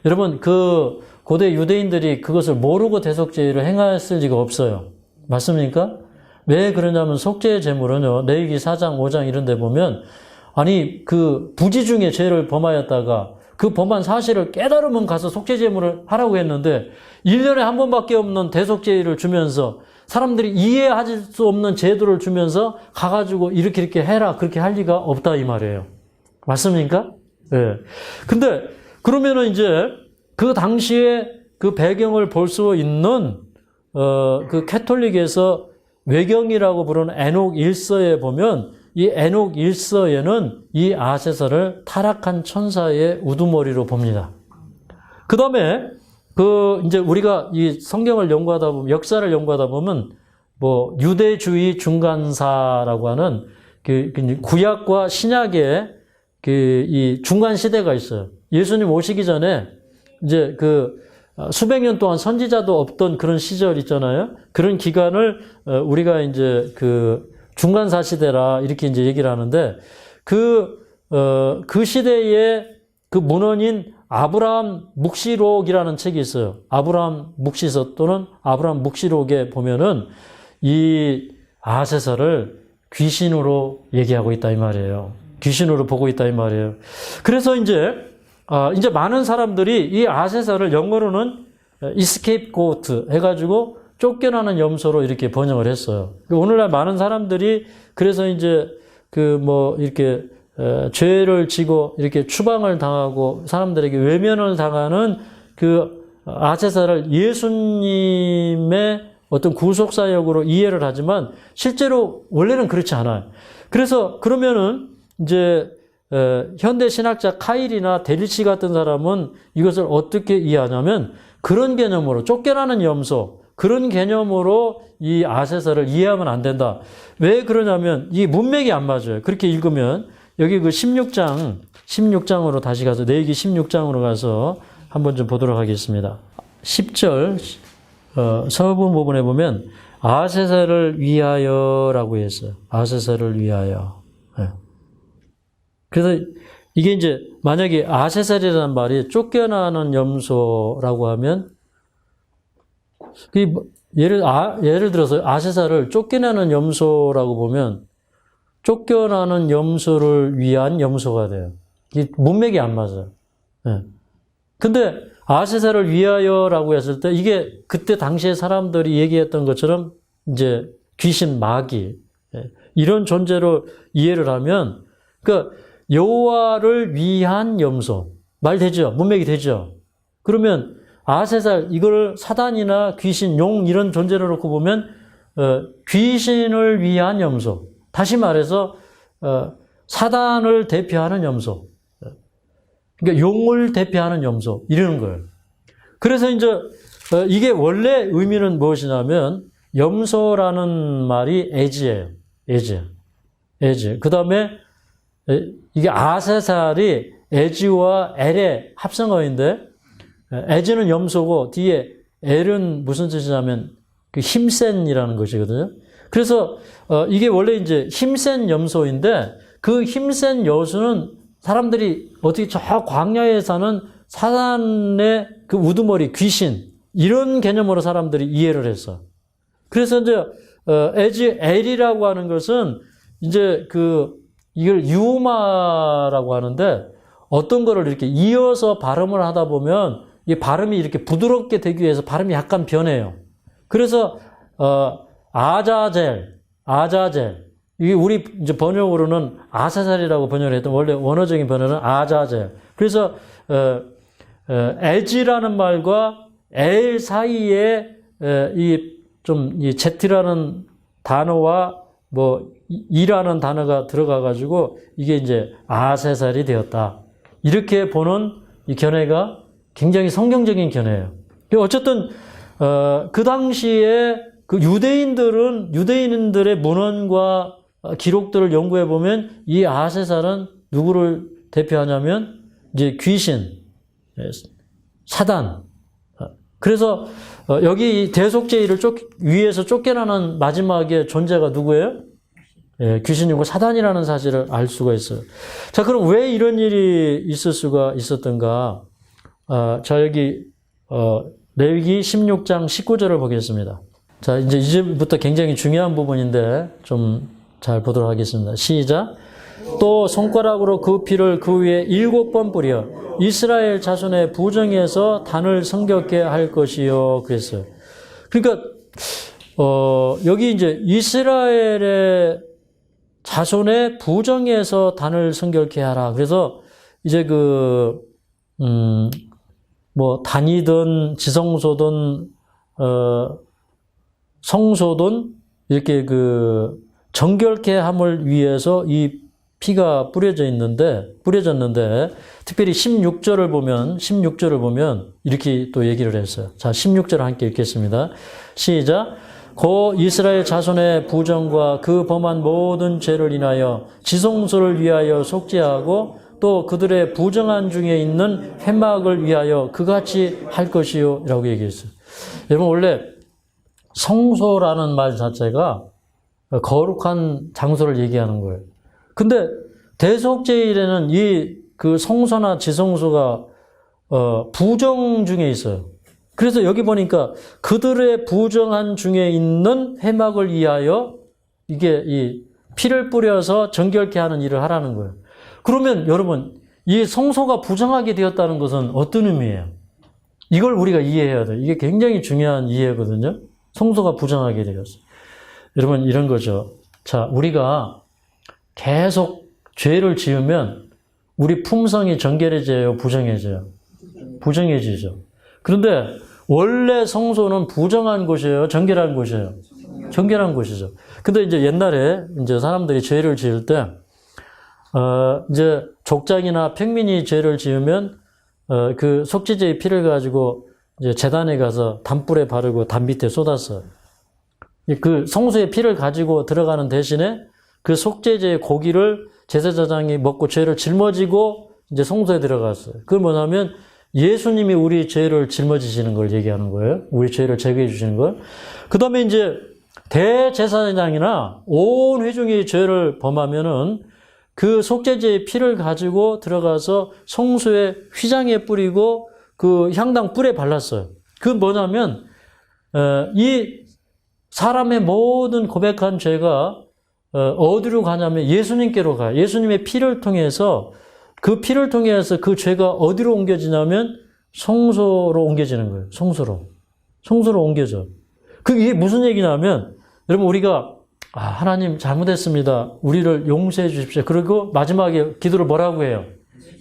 여러분 그 고대 유대인들이 그것을 모르고 대속제를 행했을 리가 없어요. 맞습니까? 왜 그러냐면 속죄의 제물은요. 레위기 4장 5장 이런 데 보면 아니 그 부지 중에 죄를 범하였다가 그 범한 사실을 깨달으면 가서 속죄 제물을 하라고 했는데 1년에 한 번밖에 없는 대속제를 주면서 사람들이 이해할 수 없는 제도를 주면서 가가지고 이렇게 해라 그렇게 할 리가 없다 이 말이에요. 맞습니까? 예. 근데 그러면은 이제 그 당시에 그 배경을 볼 수 있는 그 캐톨릭에서 외경이라고 부르는 에녹 1서에 보면 이 에녹 1서에는 이 아세사를 타락한 천사의 우두머리로 봅니다. 그 다음에 이제 우리가 이 성경을 연구하다 보면, 역사를 연구하다 보면, 뭐, 유대주의 중간사라고 하는 그 구약과 신약의 이 중간 시대가 있어요. 예수님 오시기 전에 이제 수백 년 동안 선지자도 없던 그런 시절 있잖아요. 그런 기간을 우리가 이제 중간사 시대라 이렇게 이제 얘기를 하는데 그 시대의 그 문헌인 아브라함 묵시록이라는 책이 있어요. 아브라함 묵시서 또는 아브라함 묵시록에 보면은 이 아세사를 귀신으로 얘기하고 있다 이 말이에요. 귀신으로 보고 있다 이 말이에요. 그래서 이제 많은 사람들이 이 아세사를 영어로는 escape goat 해가지고 쫓겨나는 염소로 이렇게 번역을 했어요. 오늘날 많은 사람들이 그래서 이제 이렇게 죄를 지고 이렇게 추방을 당하고 사람들에게 외면을 당하는 그 아세사를 예수님의 어떤 구속사역으로 이해를 하지만 실제로 원래는 그렇지 않아요. 그래서 그러면은 이제 현대 신학자 카일이나 데리치 같은 사람은 이것을 어떻게 이해하냐면 그런 개념으로 쫓겨나는 염소 그런 개념으로 이 아세사를 이해하면 안 된다. 왜 그러냐면 이 문맥이 안 맞아요. 그렇게 읽으면 여기 16장으로 다시 가서 레위기 16장으로 가서 한번 좀 보도록 하겠습니다. 10절 서부 부분에 보면 아세사를 위하여라고 했어요. 아세사를 위하여. 네. 그래서 이게 이제 만약에 아세살이라는 말이 쫓겨나는 염소라고 하면 예를 들어서 아세살을 쫓겨나는 염소라고 보면 쫓겨나는 염소를 위한 염소가 돼요. 이 문맥이 안 맞아요. 네. 근데 아세살을 위하여라고 했을 때 이게 그때 당시에 사람들이 얘기했던 것처럼 이제 귀신 마귀 이런 존재로 이해를 하면 여호와를 위한 염소 말 되죠? 문맥이 되죠? 그러면 아세살 이걸 사단이나 귀신, 용 이런 존재로 놓고 보면 귀신을 위한 염소 다시 말해서 사단을 대표하는 염소 그러니까 용을 대표하는 염소 이러는 거예요. 그래서 이제 이게 원래 의미는 무엇이냐면 염소라는 말이 에지예요. 에지. 그 다음에 이게 아세살이 에지와 엘의 합성어인데 에지는 염소고 뒤에 엘은 무슨 뜻이냐면 힘센이라는 것이거든요. 그래서 이게 원래 이제 힘센 염소인데 그 힘센 여수는 사람들이 어떻게 저 광야에 사는 사단의 그 우두머리 귀신 이런 개념으로 사람들이 이해를 했어. 그래서 이제 엘이라고 하는 것은 이제 이걸 유마라고 하는데 어떤 거를 이렇게 이어서 발음을 하다 보면 이 발음이 이렇게 부드럽게 되기 위해서 발음이 약간 변해요. 그래서 아자젤 이게 우리 이제 번역으로는 아사살이라고 번역을 했던 원래 원어적인 번역은 아자젤. 그래서 에지라는 말과 엘 사이에 이 제트라는 단어와 이라는 단어가 들어가가지고 이게 이제 아세살이 되었다. 이렇게 보는 이 견해가 굉장히 성경적인 견해예요. 어쨌든 그 당시에 그 유대인들의 문헌과 기록들을 연구해 보면 이 아세살은 누구를 대표하냐면 이제 귀신, 사단. 그래서 여기 대속죄를 위에서 쫓겨나는 마지막에 존재가 누구예요? 귀신이고 사단이라는 사실을 알 수가 있어요. 자, 그럼 왜 이런 일이 있을 수가 있었던가? 자, 여기 레위기 16장 19절을 보겠습니다. 자, 이제부터 굉장히 중요한 부분인데 좀 잘 보도록 하겠습니다. 시작. 또 손가락으로 그 피를 그 위에 7번 뿌려 이스라엘 자손의 부정에서 단을 성격케 할 것이요. 그랬어요. 그러니까 여기 이제 이스라엘의 자손의 부정에서 단을 성결케 하라. 그래서 이제 단이든 지성소든 성소든 이렇게 정결케 함을 위해서 이 피가 뿌려졌는데 특별히 16절을 보면 이렇게 또 얘기를 했어요. 자, 16절 함께 읽겠습니다. 시작. 고 이스라엘 자손의 부정과 그 범한 모든 죄를 인하여 지성소를 위하여 속죄하고 또 그들의 부정한 중에 있는 회막을 위하여 그같이 할 것이요 라고 얘기했어요. 여러분 원래 성소라는 말 자체가 거룩한 장소를 얘기하는 거예요. 근데 대속죄일에는 그 성소나 지성소가 부정 중에 있어요. 그래서 여기 보니까 그들의 부정한 중에 있는 회막을 위하여 이게 이 피를 뿌려서 정결케 하는 일을 하라는 거예요. 그러면 여러분 이 성소가 부정하게 되었다는 것은 어떤 의미예요? 이걸 우리가 이해해야 돼요. 이게 굉장히 중요한 이해거든요. 성소가 부정하게 되었어요. 여러분 이런 거죠. 자, 우리가 계속 죄를 지으면 우리 품성이 정결해져요, 부정해져요? 부정해지죠. 그런데 원래 성소는 부정한 곳이에요, 정결한 곳이에요? 정결한 곳이죠. 근데 이제 옛날에 이제 사람들이 죄를 지을 때, 이제 족장이나 평민이 죄를 지으면, 그 속죄제의 피를 가지고 이제 제단에 가서 담불에 바르고 담 밑에 쏟았어요. 그 성소의 피를 가지고 들어가는 대신에 그 속죄제의 고기를 제사장이 먹고 죄를 짊어지고 이제 성소에 들어갔어요. 그건 뭐냐면 예수님이 우리 죄를 짊어지시는 걸 얘기하는 거예요. 우리 죄를 제거해 주시는 걸. 그 다음에 이제 대제사장이나 온 회중이 죄를 범하면은 그 속죄제의 피를 가지고 들어가서 성소에 휘장에 뿌리고 그 향당 뿔에 발랐어요. 그건 뭐냐면 이 사람의 모든 고백한 죄가 어디로 가냐면 예수님께로 가요. 예수님의 피를 통해서 그 피를 통해서 그 죄가 어디로 옮겨지냐면 성소로 옮겨지는 거예요. 성소로 옮겨져. 그게 무슨 얘기냐면 여러분 우리가 하나님 잘못했습니다. 우리를 용서해 주십시오. 그리고 마지막에 기도를 뭐라고 해요?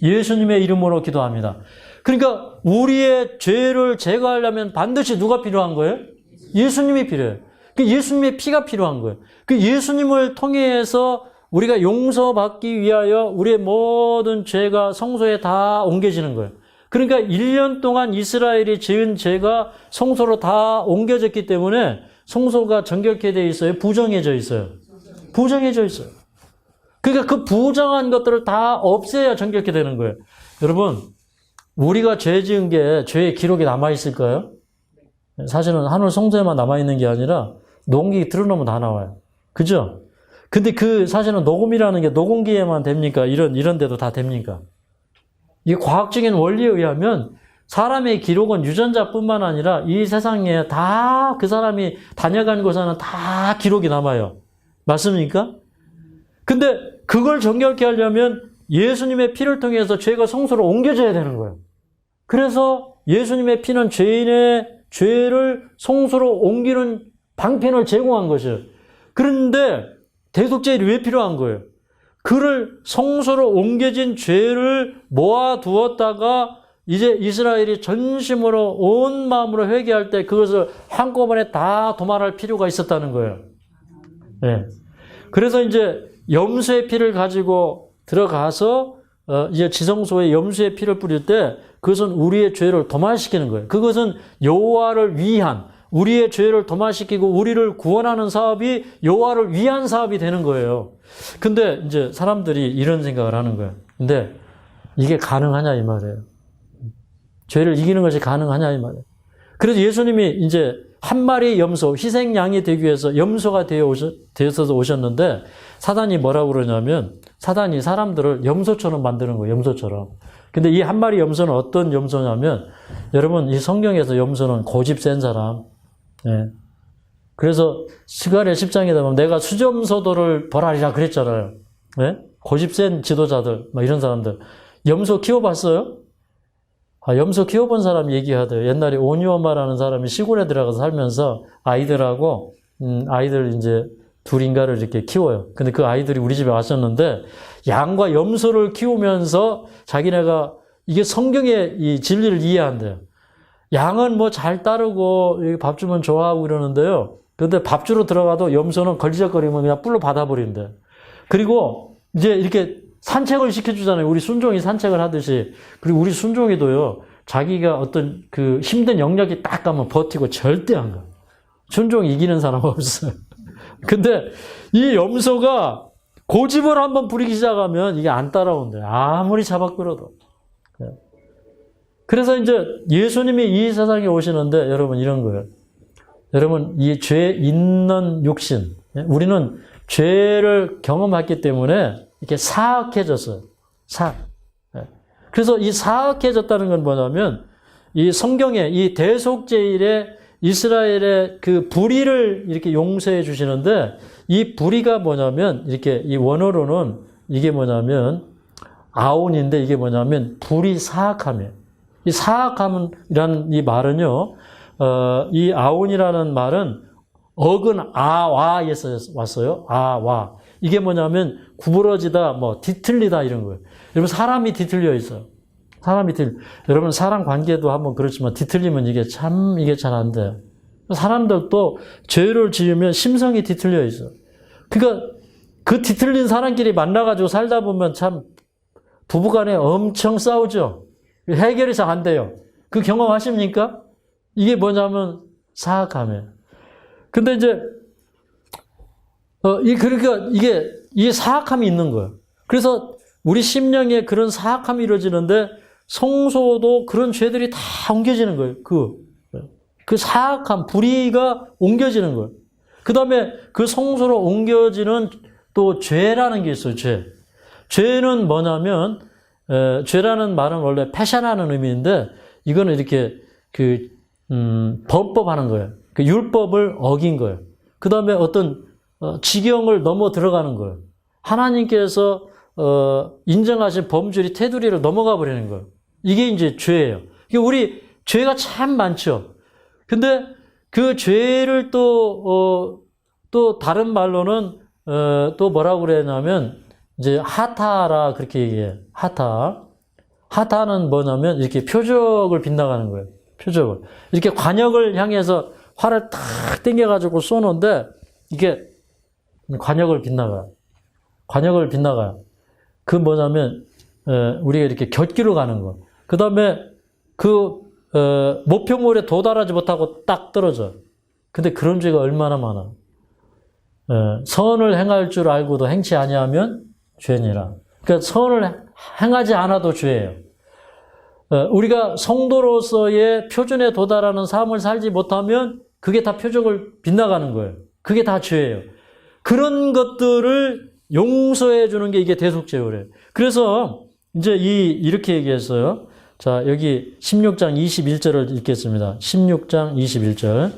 예수님의 이름으로 기도합니다. 그러니까 우리의 죄를 제거하려면 반드시 누가 필요한 거예요? 예수님이 필요해요. 그 예수님의 피가 필요한 거예요. 그 예수님을 통해서 우리가 용서받기 위하여 우리의 모든 죄가 성소에 다 옮겨지는 거예요. 그러니까 1년 동안 이스라엘이 지은 죄가 성소로 다 옮겨졌기 때문에 성소가 정결케 되어 있어요? 부정해져 있어요? 부정해져 있어요. 그러니까 그 부정한 것들을 다 없애야 정결케 되는 거예요. 여러분, 우리가 죄 지은 게 죄의 기록이 남아있을까요? 사실은 하늘 성소에만 남아있는 게 아니라 녹음기 틀어놓으면 다 나와요. 그죠? 근데 그 사실은 녹음이라는 게 녹음기에만 됩니까? 이런 데도 다 됩니까? 이 과학적인 원리에 의하면 사람의 기록은 유전자뿐만 아니라 이 세상에 다 그 사람이 다녀간 곳에는 다 기록이 남아요. 맞습니까? 근데 그걸 정결케 하려면 예수님의 피를 통해서 죄가 성소로 옮겨져야 되는 거예요. 그래서 예수님의 피는 죄인의 죄를 성소로 옮기는 방편을 제공한 것이에요. 그런데 대속죄일이 왜 필요한 거예요? 그를 성소로 옮겨진 죄를 모아두었다가 이제 이스라엘이 전심으로 온 마음으로 회개할 때 그것을 한꺼번에 다 도말할 필요가 있었다는 거예요. 네. 그래서 이제 염소의 피를 가지고 들어가서 이제 지성소에 염소의 피를 뿌릴 때 그것은 우리의 죄를 도말시키는 거예요. 그것은 여호와를 위한 우리의 죄를 도말시키고 우리를 구원하는 사업이 여호와를 위한 사업이 되는 거예요. 근데 이제 사람들이 이런 생각을 하는 거예요. 근데 이게 가능하냐 이 말이에요. 죄를 이기는 것이 가능하냐 이 말이에요. 그래서 예수님이 이제 한 마리 염소, 희생양이 되기 위해서 염소가 되어서 오셨는데 사단이 뭐라고 그러냐면 사단이 사람들을 염소처럼 만드는 거예요. 염소처럼. 근데 이 한 마리 염소는 어떤 염소냐면 여러분 이 성경에서 염소는 고집 센 사람. 예. 그래서 스가랴 10장에 보면 내가 수점소도를 벌하리라 그랬잖아요. 예? 고집 센 지도자들, 막 이런 사람들. 염소 키워봤어요? 염소 키워본 사람 얘기하대요. 옛날에 오니오마라는 사람이 시골에 들어가서 살면서 아이들하고, 아이들 이제 둘인가를 이렇게 키워요. 근데 그 아이들이 우리 집에 왔었는데, 양과 염소를 키우면서 자기네가 이게 성경의 이 진리를 이해한대요. 양은 뭐 잘 따르고 밥 주면 좋아하고 이러는데요. 근데 밥 주러 들어가도 염소는 걸리적거리면 그냥 뿔로 받아버린대. 그리고 이제 이렇게 산책을 시켜주잖아요. 우리 순종이 산책을 하듯이. 그리고 우리 순종이도요, 자기가 어떤 그 힘든 영역이 딱 가면 버티고 절대 안 가. 순종 이기는 사람 없어요. 근데 이 염소가 고집을 한번 부리기 시작하면 이게 안 따라온대. 아무리 잡아 끌어도. 그래서 이제 예수님이 이 세상에 오시는데 여러분 이런 거예요. 여러분 이 죄 있는 육신, 우리는 죄를 경험했기 때문에 이렇게 사악해졌어요. 그래서 이 사악해졌다는 건 뭐냐면 이 성경에 이 대속죄일에 이스라엘의 그 불의를 이렇게 용서해 주시는데 이 불의가 뭐냐면 이렇게 이 원어로는 이게 뭐냐면 아온인데 이게 뭐냐면 불의 사악함이에요. 이 사악함이라는 이 말은요, 이 아온이라는 말은 어근 아와에서 왔어요. 아와. 이게 뭐냐면 구부러지다, 뭐 뒤틀리다 이런 거예요. 여러분 사람이 뒤틀려 있어요. 여러분 사람 관계도 한번 그렇지만 뒤틀리면 이게 잘 안 돼요. 사람들도 죄를 지으면 심성이 뒤틀려 있어요. 그러니까 그 뒤틀린 사람끼리 만나가지고 살다 보면 참 부부간에 엄청 싸우죠. 해결이 잘 안 돼요. 그 경험하십니까? 이게 뭐냐면 사악함이에요. 근데 이제 그러니까 이게 사악함이 있는 거예요. 그래서 우리 심령에 그런 사악함이 이루어지는데 성소도 그런 죄들이 다 옮겨지는 거예요. 그 사악함, 불의가 옮겨지는 거예요. 그 다음에 그 성소로 옮겨지는 또 죄라는 게 있어요. 죄는 뭐냐면 죄라는 말은 원래 패션하는 의미인데 이거는 이렇게 범법하는 거예요. 그 율법을 어긴 거예요. 그 다음에 어떤 지경을 넘어 들어가는 거예요. 하나님께서 인정하신 범죄리 테두리를 넘어가 버리는 거예요. 이게 이제 죄예요. 우리 죄가 참 많죠. 근데 그 죄를 또 다른 말로는 또 뭐라고 그러냐면 이제 하타라 그렇게 얘기해요. 하타는 뭐냐면 이렇게 표적을 빗나가는 거예요. 표적을. 이렇게 관역을 향해서 활을 탁 당겨가지고 쏘는데 이게 관역을 빗나가요. 그 뭐냐면 우리가 이렇게 곁길로 가는 거. 그 다음에 목표물에 도달하지 못하고 딱 떨어져. 근데 그런 죄가 얼마나 많아. 선을 행할 줄 알고도 행치 아니하면 죄니라. 그러니까 선을 행하지 않아도 죄예요. 우리가 성도로서의 표준에 도달하는 삶을 살지 못하면 그게 다 표적을 빗나가는 거예요. 그게 다 죄예요. 그런 것들을 용서해 주는 게 이게 대속죄예요. 그래서 이제 이렇게 얘기했어요. 자, 여기 16장 21절을 읽겠습니다. 16장 21절.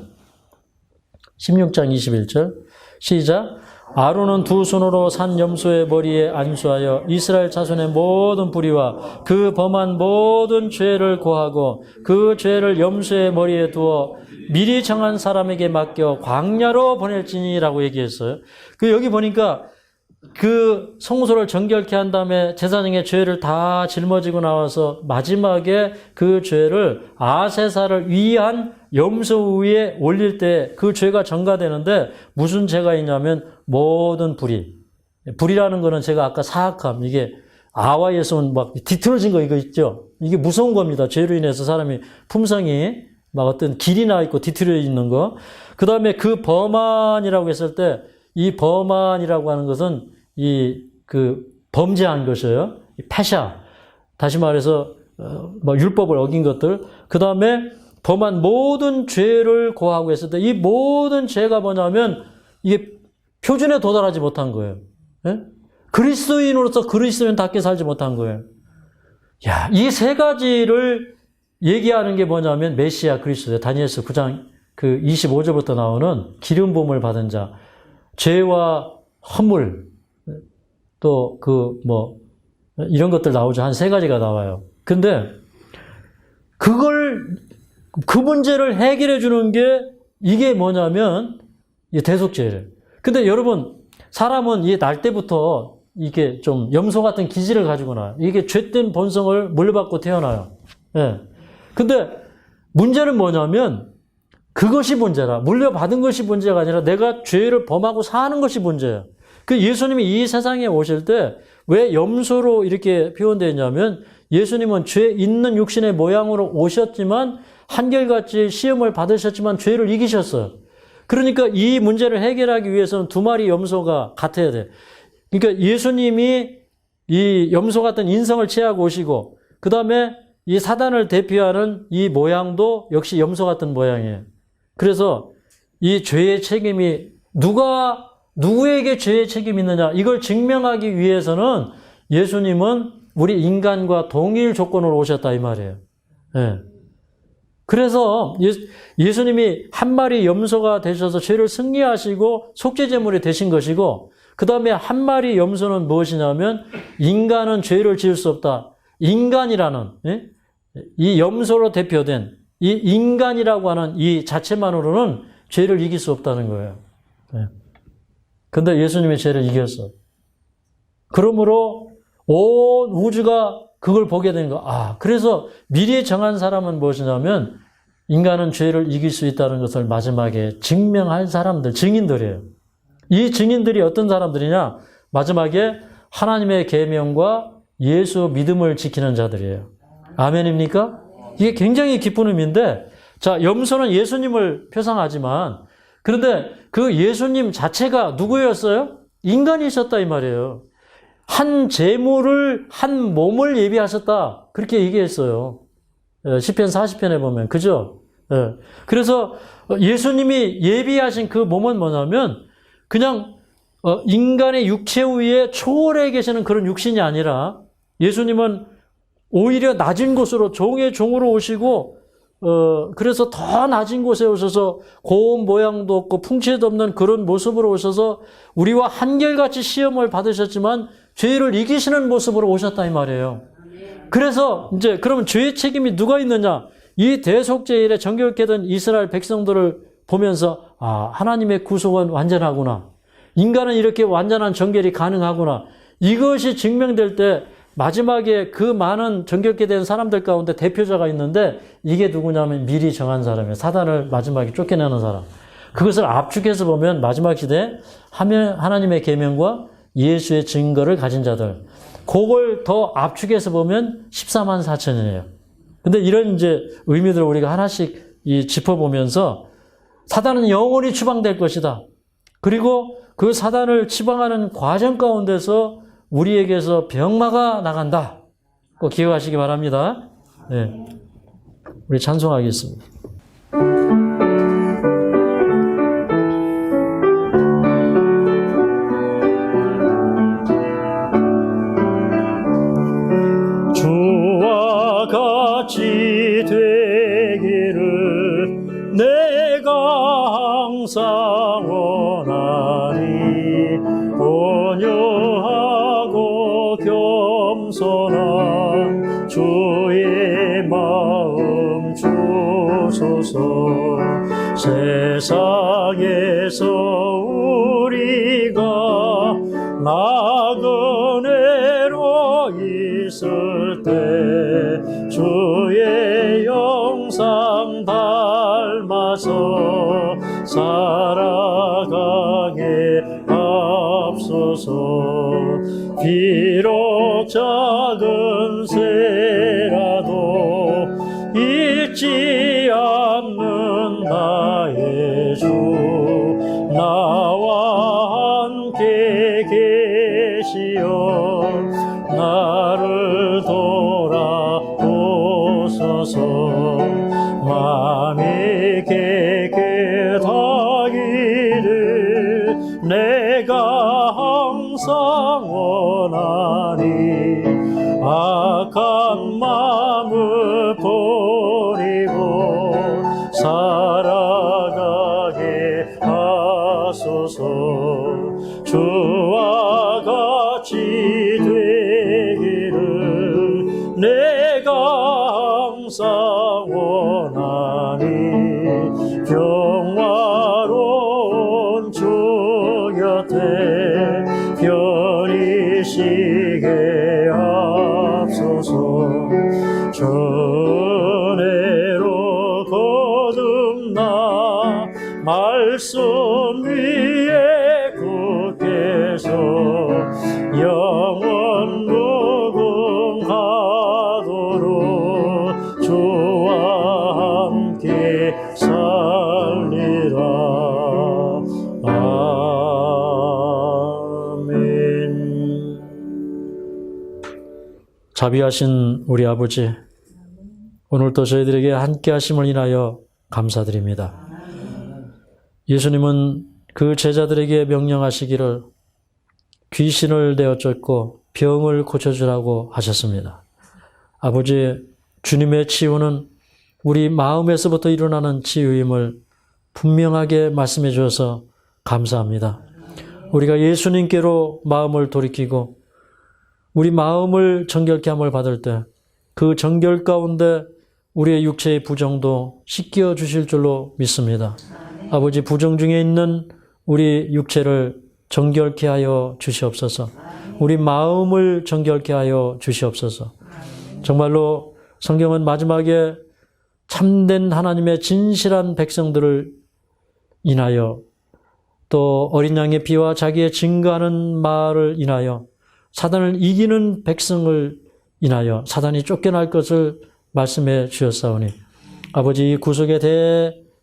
시작. 아론은 두 손으로 산 염소의 머리에 안수하여 이스라엘 자손의 모든 불의와 그 범한 모든 죄를 고하고 그 죄를 염소의 머리에 두어 미리 정한 사람에게 맡겨 광야로 보낼지니라고 얘기했어요. 여기 보니까 그 성소를 정결케 한 다음에 제사장의 죄를 다 짊어지고 나와서 마지막에 그 죄를 아세사를 위한 염소 위에 올릴 때 그 죄가 전가되는데 무슨 죄가 있냐면 모든 불의라는 거는 제가 아까 사악함, 이게 아와에서 막 뒤틀어진 거 이거 있죠. 이게 무서운 겁니다. 죄로 인해서 사람이 품성이 막 어떤 길이 나 있고 뒤틀어 있는 거. 그 다음에 그 범한이라고 했을 때 이 범한이라고 하는 것은 범죄한 것이에요. 패샤. 다시 말해서 율법을 어긴 것들. 그 다음에 범한 모든 죄를 고하고 했을 때 이 모든 죄가 뭐냐면 이게 표준에 도달하지 못한 거예요. 예? 그리스도인으로서 그리스도인답게 살지 못한 거예요. 야, 이 세 가지를 얘기하는 게 뭐냐면 메시아 그리스도예요. 다니엘서 9장 25절부터 나오는 기름 부음을 받은 자, 죄와 허물, 또 이런 것들 나오죠. 한 세 가지가 나와요. 근데 그 문제를 해결해 주는 게 이게 뭐냐면 이게 대속죄예요. 근데 여러분, 사람은 이 날 때부터 이게 좀 염소 같은 기질을 가지고 나요. 이게 죄된 본성을 물려받고 태어나요. 예. 근데 문제는 뭐냐면 그것이 문제라. 물려받은 것이 문제가 아니라 내가 죄를 범하고 사는 것이 문제야. 그 예수님이 이 세상에 오실 때 왜 염소로 이렇게 표현되어 있냐면 예수님은 죄 있는 육신의 모양으로 오셨지만 한결같이 시험을 받으셨지만 죄를 이기셨어요. 그러니까 이 문제를 해결하기 위해서는 두 마리 염소가 같아야 돼. 그러니까 예수님이 이 염소 같은 인성을 취하고 오시고 그 다음에 이 사단을 대표하는 이 모양도 역시 염소 같은 모양이에요. 그래서 이 죄의 책임이 누구에게 죄의 책임이 있느냐 이걸 증명하기 위해서는 예수님은 우리 인간과 동일 조건으로 오셨다 이 말이에요. 예. 그래서 예수님이 한 마리 염소가 되셔서 죄를 승리하시고 속죄제물이 되신 것이고 그 다음에 한 마리 염소는 무엇이냐면 인간은 죄를 지을 수 없다. 인간이라는 이 염소로 대표된 이 인간이라고 하는 이 자체만으로는 죄를 이길 수 없다는 거예요. 근데 예수님이 죄를 이겼어. 그러므로 온 우주가 그걸 보게 된 거. 그래서 미리 정한 사람은 무엇이냐면 인간은 죄를 이길 수 있다는 것을 마지막에 증명할 사람들, 증인들이에요. 이 증인들이 어떤 사람들이냐? 마지막에 하나님의 계명과 예수 믿음을 지키는 자들이에요. 아멘입니까? 이게 굉장히 기쁜 의미인데, 자, 염소는 예수님을 표상하지만, 그런데 그 예수님 자체가 누구였어요? 인간이셨다 이 말이에요. 한 제물을, 한 몸을 예비하셨다. 그렇게 얘기했어요. 시편 40편에 보면. 그죠? 그래서 예수님이 예비하신 그 몸은 뭐냐면, 그냥 인간의 육체 위에 초월해 계시는 그런 육신이 아니라, 예수님은 오히려 낮은 곳으로 종의 종으로 오시고 그래서 더 낮은 곳에 오셔서 고운 모양도 없고 풍채도 없는 그런 모습으로 오셔서 우리와 한결같이 시험을 받으셨지만 죄를 이기시는 모습으로 오셨다 이 말이에요. 그래서 이제 그러면 죄의 책임이 누가 있느냐? 이 대속죄일에 정결케 된 이스라엘 백성들을 보면서 하나님의 구속은 완전하구나. 인간은 이렇게 완전한 정결이 가능하구나. 이것이 증명될 때 마지막에 그 많은 정결케 된 사람들 가운데 대표자가 있는데 이게 누구냐면 미리 정한 사람이에요. 사단을 마지막에 쫓겨내는 사람. 그것을 압축해서 보면 마지막 시대에 하나님의 계명과 예수의 증거를 가진 자들. 그걸 더 압축해서 보면 14만 4천이에요. 근데 이런 이제 의미들을 우리가 하나씩 짚어보면서 사단은 영원히 추방될 것이다. 그리고 그 사단을 추방하는 과정 가운데서 우리에게서 병마가 나간다. 꼭 기억하시기 바랍니다. 네. 우리 찬송하겠습니다. 주와 같이 되기를 내가 항상 원하니 온유하고 겸손한 주의 마음 주소서. 세상에서 우리가 나그네로 있을 때 주의 영상 닮아서 살아가게 앞서서. 비록 작은 새라도 잊지 않는 나의 주, 나와 함께 계시어 나를 돌아보소서. 마음이 깨끗하기를 내가 항상 원하니 악한 마음을 버리고 살아가게 하소서. 주와 같이 되기를 내가 항상 원하니 평화로운 주 곁에 편히 쉬게 하소서. 전해로 거듭 나 말씀 위에 굳게 서 영원 무궁하도록 주와 함께 살리라. 아멘. 자비하신 우리 아버지, 오늘도 저희들에게 함께 하심을 인하여 감사드립니다. 예수님은 그 제자들에게 명령하시기를 귀신을 내어 쫓고 병을 고쳐주라고 하셨습니다. 아버지, 주님의 치유는 우리 마음에서부터 일어나는 치유임을 분명하게 말씀해 주셔서 감사합니다. 우리가 예수님께로 마음을 돌이키고 우리 마음을 정결케 함을 받을 때 그 정결 가운데 우리의 육체의 부정도 씻겨 주실 줄로 믿습니다. 아버지, 부정 중에 있는 우리 육체를 정결케 하여 주시옵소서. 우리 마음을 정결케 하여 주시옵소서. 정말로 성경은 마지막에 참된 하나님의 진실한 백성들을 인하여 또 어린 양의 피와 자기의 증거하는 말을 인하여 사단을 이기는 백성을 인하여 사단이 쫓겨날 것을 말씀해 주셨사오니 아버지, 이 구속의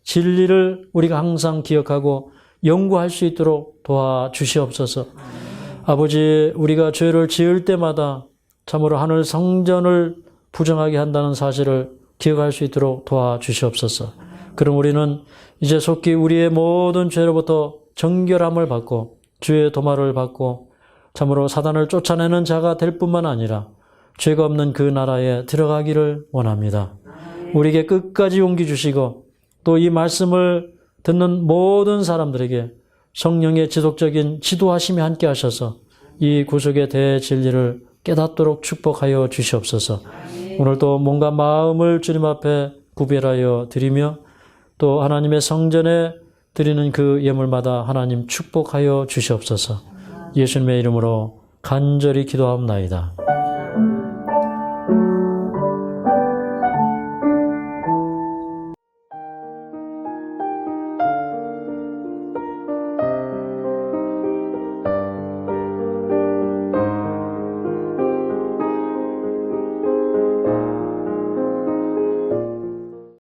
대진리를 우리가 항상 기억하고 연구할 수 있도록 도와주시옵소서. 아버지, 우리가 죄를 지을 때마다 참으로 하늘 성전을 부정하게 한다는 사실을 기억할 수 있도록 도와주시옵소서. 그럼 우리는 이제 속히 우리의 모든 죄로부터 정결함을 받고 주의 도마를 받고 참으로 사단을 쫓아내는 자가 될 뿐만 아니라 죄가 없는 그 나라에 들어가기를 원합니다. 우리에게 끝까지 용기 주시고 또 이 말씀을 듣는 모든 사람들에게 성령의 지속적인 지도하심이 함께 하셔서 이 구속의 대진리를 깨닫도록 축복하여 주시옵소서. 오늘도 몸과 마음을 주님 앞에 구별하여 드리며 또 하나님의 성전에 드리는 그 예물마다 하나님 축복하여 주시옵소서. 예수님의 이름으로 간절히 기도하옵나이다.